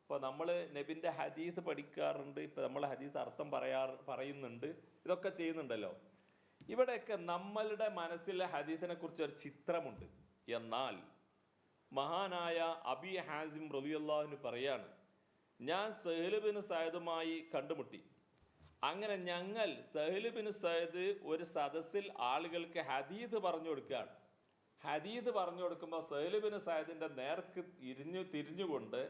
ഇപ്പോൾ നമ്മൾ നബിൻ്റെ ഹദീസ് പഠിക്കാറുണ്ട്, ഇപ്പോൾ നമ്മൾ ഹദീസ് അർത്ഥം പറയുന്നുണ്ട്, ഇതൊക്കെ ചെയ്യുന്നുണ്ടല്ലോ. ഇവിടെയൊക്കെ നമ്മളുടെ മനസ്സിലെ ഹദീസിനെ കുറിച്ച് ഒരു ചിത്രമുണ്ട്. എന്നാൽ മഹാനായ അബി ഹാസിം റളിയല്ലാഹു അൻഹു പറയാണ്, ഞാൻ സഹ്ൽ ബിൻ സഅദുമായി കണ്ടുമുട്ടി. അങ്ങനെ ഞങ്ങൾ സഹ്ൽ ബിൻ സഅദ് ഒരു സദസ്സിൽ ആളുകൾക്ക് ഹദീസ് പറഞ്ഞു കൊടുക്കുകയാണ്. ഹദീസ് പറഞ്ഞു കൊടുക്കുമ്പോൾ സഹ്ൽ ബിൻ സഅദിന്റെ നേർക്ക് തിരിഞ്ഞുകൊണ്ട്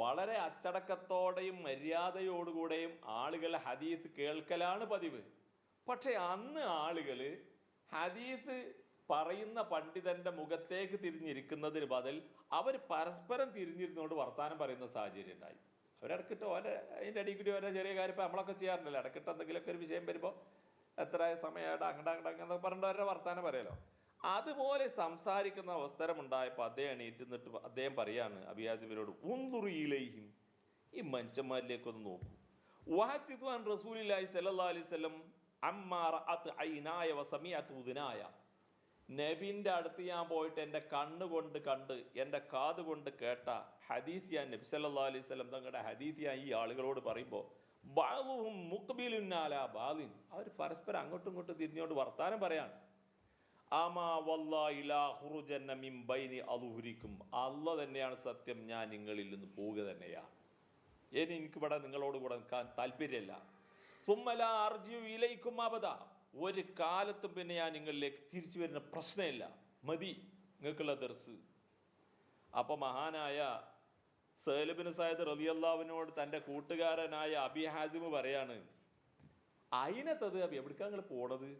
വളരെ അച്ചടക്കത്തോടെയും മര്യാദയോടുകൂടെയും ആളുകൾ ഹദീസ് കേൾക്കലാണ് പതിവ്. പക്ഷെ അന്ന് ആളുകൾ ഹദീസ് പറയുന്ന പണ്ഡിതന്റെ മുഖത്തേക്ക് തിരിഞ്ഞിരിക്കുന്നതിന് ബദൽ അവർ പരസ്പരം തിരിഞ്ഞിരുന്നുകൊണ്ട് വർത്താനം പറയുന്ന സാഹചര്യം ഉണ്ടായി. അവരിടക്കിട്ട് അതിൻ്റെ അടിയിൽ കൂടി ഓരോ ചെറിയ കാര്യം ഇപ്പോൾ നമ്മളൊക്കെ ചെയ്യാറുണ്ടല്ലോ, ഇടക്കിട്ട് എന്തെങ്കിലുമൊക്കെ ഒരു വിഷയം വരുമ്പോൾ എത്ര സമയമായിട്ട് അങ്ങോട്ട് പറഞ്ഞിട്ട് അവരുടെ വർത്താനം പറയാലോ. അതുപോലെ സംസാരിക്കുന്ന അവസരമുണ്ടായപ്പോൾ അദ്ദേഹം എണീറ്റുന്നിട്ട് അദ്ദേഹം പറയാണ് അബിയാസിബിനോട്, ഉൻദുറിയിലേയും ഈ മനുഷ്യന്മാരിലേക്കൊന്ന് നോക്കൂ. വഹദ്ദിഥു അൻ റസൂലില്ലാഹി സ്വല്ലല്ലാഹി അലൈഹി വസല്ലം അമ്മാ റഅത് ഐനായ വസമിഅത് ഉദ്നായ. നബിൻ്റെ അടുത്ത് ഞാൻ പോയിട്ട് എൻ്റെ കണ്ണുകൊണ്ട് കണ്ട് എൻ്റെ കാത് കൊണ്ട് കേട്ട ഹദീസ് ഞാൻ നബി സല്ലല്ലാഹു അലൈഹി വസല്ലം തങ്ങളുടെ ഹദീസ് ഞാൻ ഈ ആളുകളോട് പറയുമ്പോൾ ബഅ്ദുഹും മുഖ്ബിലുൻ അലാ ബഅ്ദിൻ, അവർ പരസ്പരം അങ്ങോട്ടും ഇങ്ങോട്ടും തിരിഞ്ഞുകൊണ്ട് വർത്താനം പറയാണ്. ആമാ വല്ലാഹി ലാ ഖുറുജന്ന മിൻ ബൈനി അളുഹുരിക്കും, അല്ലാഹ് തന്നെയാണ് സത്യം, ഞാൻ നിങ്ങളിൽ നിന്ന് പോവുക തന്നെയാണ്. ഇനി എനിക്കിവിടെ നിങ്ങളോട് കൂടെ നിൽക്കാൻ താല്പര്യമില്ല. സുമ്മ ലാ അർജിഉ ഇലൈക്കും അബദ, ഒരു കാലത്തും പിന്നെ ഞാൻ നിങ്ങളിലേക്ക് തിരിച്ചു വരുന്ന പ്രശ്നമില്ല, മതി നിങ്ങൾക്കുള്ള ദർസ്. അപ്പോൾ മഹാനായ സഹ്ൽ ബിൻ സഅദ് റളിയല്ലാഹു അൻഹുവിനോട് തൻ്റെ കൂട്ടുകാരനായ അബി ഹാസിം പറയാണ്, അയിനത്തത് അബി എവിടേക്കാണ് നിങ്ങൾ പോണത്?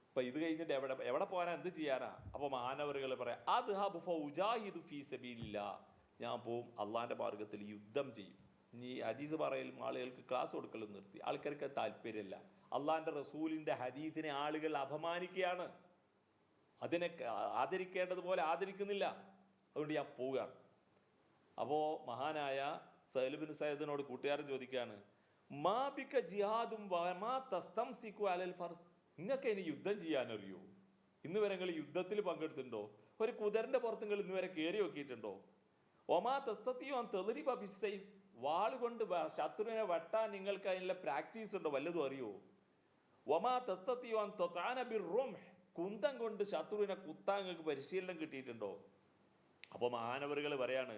ഇപ്പം ഇത് കഴിഞ്ഞിട്ട് എവിടെ പോകാനാ, എന്ത് ചെയ്യാനാ? അപ്പോൾ മഹാനവറുകൾ പറയാം, അദ്ഹബു ഫൗജാഹിദു ഫീ സബീലില്ലാഹ്, ഞാൻ പോവും അള്ളാഹിൻ്റെ മാർഗത്തിൽ യുദ്ധം ചെയ്യും. ഇനി ഹദീസ് പറയലും ആളുകൾക്ക് ക്ലാസ് കൊടുക്കലും നിർത്തി, ആൾക്കാർക്ക് താല്പര്യമില്ല. അള്ളാഹിൻ്റെ റസൂലിൻ്റെ ഹദീസിനെ ആളുകൾ അപമാനിക്കുകയാണ്, അതിനെ ആദരിക്കേണ്ടതുപോലെ ആദരിക്കുന്നില്ല, അതുകൊണ്ട് ഞാൻ പോവുകയാണ്. അപ്പോൾ മഹാനായ സഹ്ൽ ബിൻ സഅദിനോട് കൂട്ടുകാരൻ ചോദിക്കുകയാണ്, മാ ബിക ജിഹാദും വമാ തസ്തംസികു അലൽ ഫർസ്, നിങ്ങൾക്ക് ഇനി യുദ്ധം ചെയ്യാനറിയോ? ഇന്ന് വരെ നിങ്ങൾ യുദ്ധത്തിൽ പങ്കെടുത്തിട്ടുണ്ടോ? ഒരു കുതിരൻ്റെ പുറത്ത് നിങ്ങൾ ഇന്ന് വരെ കയറി നോക്കിയിട്ടുണ്ടോ? ഒമാ തസ്തത്തിയോ തെളിരിബ ബിസ്സൈഫ്, വാളുകൊണ്ട് ശത്രുവിനെ വെട്ടാൻ നിങ്ങൾക്ക് അതിനുള്ള പ്രാക്ടീസ് ഉണ്ടോ? വല്ലതും അറിയോ? ഒമാ തസ്തത്തിയോ തൊത്താന ബിർ റുംഹ്, കുന്തം കൊണ്ട് ശത്രുവിനെ കുത്താൻ നിങ്ങൾക്ക് പരിശീലനം കിട്ടിയിട്ടുണ്ടോ? അപ്പോൾ മഹാനവറുകൾ പറയാണ്,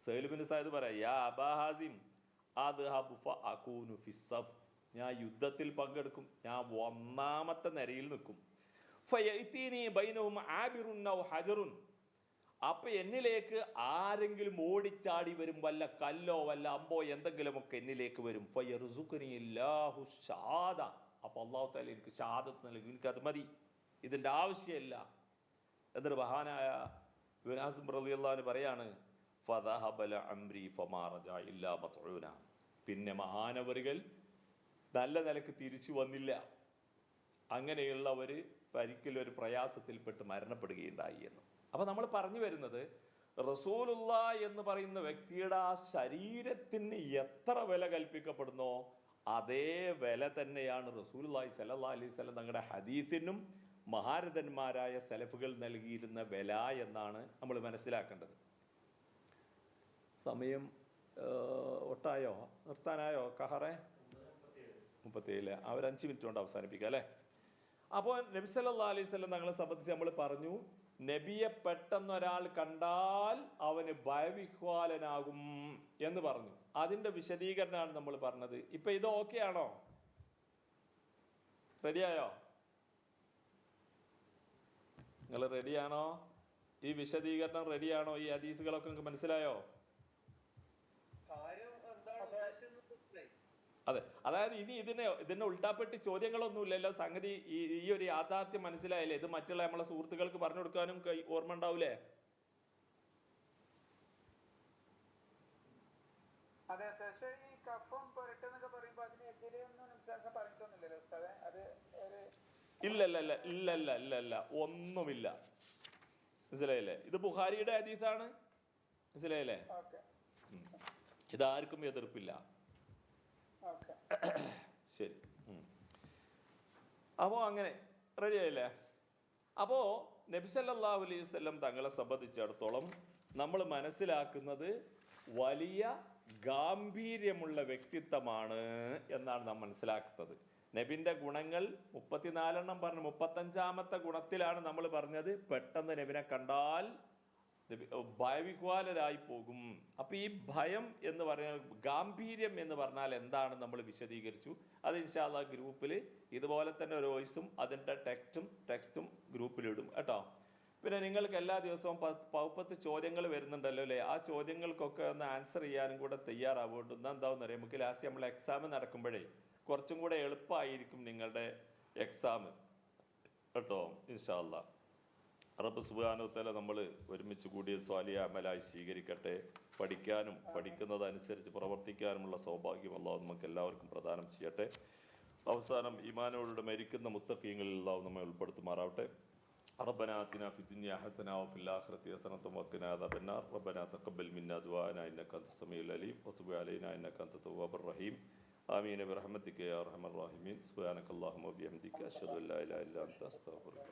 സഹ്ൽ ബിൻ സഅദ് പറയാം, യാ അബാ ഹാസിം അദ്ഹബു ഫഅകൂനു ഫിസ്സഫ്, ഞാൻ യുദ്ധത്തിൽ പങ്കെടുക്കും, ഞാൻ ഒന്നാമത്തെ നിരയിൽ നിൽക്കും. ഫയഅ്തീനി ബൈനഹും ആബിറുൻ ഔ ഹജറുൻ, അപ്പൊ എന്നിലേക്ക് ആരെങ്കിലും ഓടിച്ചാടി വരും, വല്ല കല്ലോ വല്ല അമ്പോ എന്തെങ്കിലുമൊക്കെ എന്നിലേക്ക് വരും. ഫയർസുഖനില്ലാഹു ഷഹാദ, അപ്പൊ അള്ളാഹു തആല എനിക്ക് ഷഹാദത്ത് നൽകി, എനിക്കത് മതി, ഇതിന്റെ ആവശ്യമില്ല. എന്നിട്ട് മഹാനായ ഇബ്നു ഹസ്ം റളിയല്ലാഹു അൻഹു പറയാണ്, ഫദഹബല അംരി ഫമാ റജഅ ഇല്ലാ മത്ഊന, പിന്നെ മഹാനവറുകൾ നല്ല നിലക്ക് തിരിച്ചു വന്നില്ല. അങ്ങനെയുള്ളവർ ഒരിക്കലും ഒരു പ്രയാസത്തിൽപ്പെട്ട് മരണപ്പെടുകയുണ്ടായി എന്ന്. അപ്പം നമ്മൾ പറഞ്ഞു വരുന്നത്, റസൂലുള്ള എന്ന് പറയുന്ന വ്യക്തിയുടെ ആ ശരീരത്തിന് എത്ര വില കൽപ്പിക്കപ്പെടുന്നോ അതേ വില തന്നെയാണ് റസൂലുള്ളാഹി സ്വല്ലല്ലാഹി അലൈഹി വസല്ലം തങ്ങളുടെ ഹദീസിനും മഹാരഥന്മാരായ സലഫുകൾ നൽകിയിരുന്ന വില എന്നാണ് നമ്മൾ മനസ്സിലാക്കേണ്ടത്. സമയം ഒട്ടായോ, നിർത്താനായോ കഹറെ? 37. ആ ഒരു 5 മിനിറ്റ് കൊണ്ട് അവസാനിപ്പിക്കാം അല്ലേ? അപ്പോൾ നബി സല്ലല്ലാഹു അലൈഹി വസല്ലം തങ്ങളെ സംബന്ധിച്ച് നമ്മൾ പറഞ്ഞു, നബിയെ പെട്ടെന്നൊരാൾ കണ്ടാൽ അവന് ഭയവിഹ്വാലനാകും എന്ന് പറഞ്ഞു. അതിൻ്റെ വിശദീകരണമാണ് നമ്മൾ പറഞ്ഞത്. ഇപ്പൊ ഇത് ഓക്കെ ആണോ? റെഡിയായോ? നിങ്ങൾ റെഡിയാണോ? ഈ വിശദീകരണം റെഡിയാണോ? ഈ ഹദീസുകളൊക്കെ നിങ്ങൾക്ക് മനസ്സിലായോ? കാര്യം എന്താണ് ഉദ്ദേശം എന്ന് മനസ്സിലായി. അതെ, അതായത് ഇനി ഇതിനെ ഉൾട്ടാപ്പെട്ട് ചോദ്യങ്ങളൊന്നുമില്ലല്ലോ. സംഗതി ഈ ഒരു യാഥാർത്ഥ്യം മനസ്സിലായില്ലേ? ഇത് മറ്റുള്ള നമ്മളെ സുഹൃത്തുക്കൾക്ക് പറഞ്ഞു കൊടുക്കാനും ഓർമ്മ ഉണ്ടാവൂലേ? അതെ, ശേഷം ഈ കഫം പുരട്ടെന്നൊക്കെ പറയുമ്പോ അതിനെതിരെ ഒന്നും പറഞ്ഞിട്ടൊന്നുമില്ലല്ലോ ഉസ്താദേ? അത് ഇല്ല, ഒന്നുമില്ല. മനസ്സിലായില്ലേ? ഇത് ബുഖാരിയുടെ ഹദീസാണ്. മനസ്സിലായില്ലേ? ഇതാർക്കും എതിർപ്പില്ല. ശരി. അപ്പോൾ അങ്ങനെ റെഡി ആയില്ലേ? അപ്പോൾ നബി സല്ലല്ലാഹു അലൈഹി വസല്ലം തങ്ങളെ സംബന്ധിച്ചിടത്തോളം നമ്മൾ മനസ്സിലാക്കുന്നത് വലിയ ഗാംഭീര്യമുള്ള വ്യക്തിത്വമാണ് എന്നാണ് നാം മനസ്സിലാക്കുന്നത്. നബിൻ്റെ ഗുണങ്ങൾ 34 പറഞ്ഞു. 35ാമത്തെ ഗുണത്തിലാണ് നമ്മൾ പറഞ്ഞത് പെട്ടെന്ന് നബിനെ കണ്ടാൽ ഭയവിഹ്വാലരായി പോകും. അപ്പം ഈ ഭയം എന്ന് പറഞ്ഞാൽ, ഗാംഭീര്യം എന്ന് പറഞ്ഞാൽ എന്താണ് നമ്മൾ വിശദീകരിച്ചു. അത് ഇൻഷാ അല്ലാഹ് ഗ്രൂപ്പിൽ ഇതുപോലെ തന്നെ ഒരു വോയിസും അതിൻ്റെ ടെക്സ്റ്റും ഗ്രൂപ്പിലിടും കേട്ടോ. പിന്നെ നിങ്ങൾക്ക് എല്ലാ ദിവസവും 10 ചോദ്യങ്ങൾ വരുന്നുണ്ടല്ലോ അല്ലേ? ആ ചോദ്യങ്ങൾക്കൊക്കെ ഒന്ന് ആൻസർ ചെയ്യാനും കൂടെ തയ്യാറാവുകൊണ്ട് എന്താണെന്ന് അറിയാം, നമുക്ക് ലാസ്റ്റ് നമ്മൾ എക്സാം നടക്കുമ്പോഴേ കുറച്ചും കൂടെ എളുപ്പമായിരിക്കും നിങ്ങളുടെ എക്സാം കേട്ടോ. ഇൻഷാ അല്ലാഹ് റബ്ബ് സുബ്ഹാനഹു വ തആല നമ്മൾ ഒരുമിച്ച് കൂടിയ സ്വാലിഹ അമലായി സ്വീകരിക്കട്ടെ. പഠിക്കാനും പഠിക്കുന്നതനുസരിച്ച് പ്രവർത്തിക്കാനുമുള്ള സൗഭാഗ്യം അല്ലാഹു നമുക്ക് എല്ലാവർക്കും പ്രദാനം ചെയ്യട്ടെ. അവസാനം ഈമാനോടുകൂടെ മരിക്കുന്ന മുത്തഖീങ്ങളിൽ അല്ലാഹു നമ്മെ ഉൾപ്പെടുത്തുമാറാവട്ടെ. റബ്ബനാ ആതിനാ ഫിദ്ദുനിയ ഹസന വഫിൽ ആഖിറതി ഹസനത വഖിനാ അദാബന്നാർ. റബ്ബനാ തഖബ്ബൽ മിന്നാ ദുആനാ ഇന്നക അൻതസ് സമീഉൽ അലീം വതുബ് അലൈനാ ഇന്നക അൻതത് തവ്വാബുർ റഹീം. ആമീൻ ബിറഹ്മതിക യാ അർഹമർ റഹീമീൻ. സുബ്ഹാനകല്ലാഹുമ്മ വബിഹംദിക അശ്ഹദു അല്ലാ ഇലാഹ ഇല്ലാ അൻത അസ്തഗ്ഫിറുക.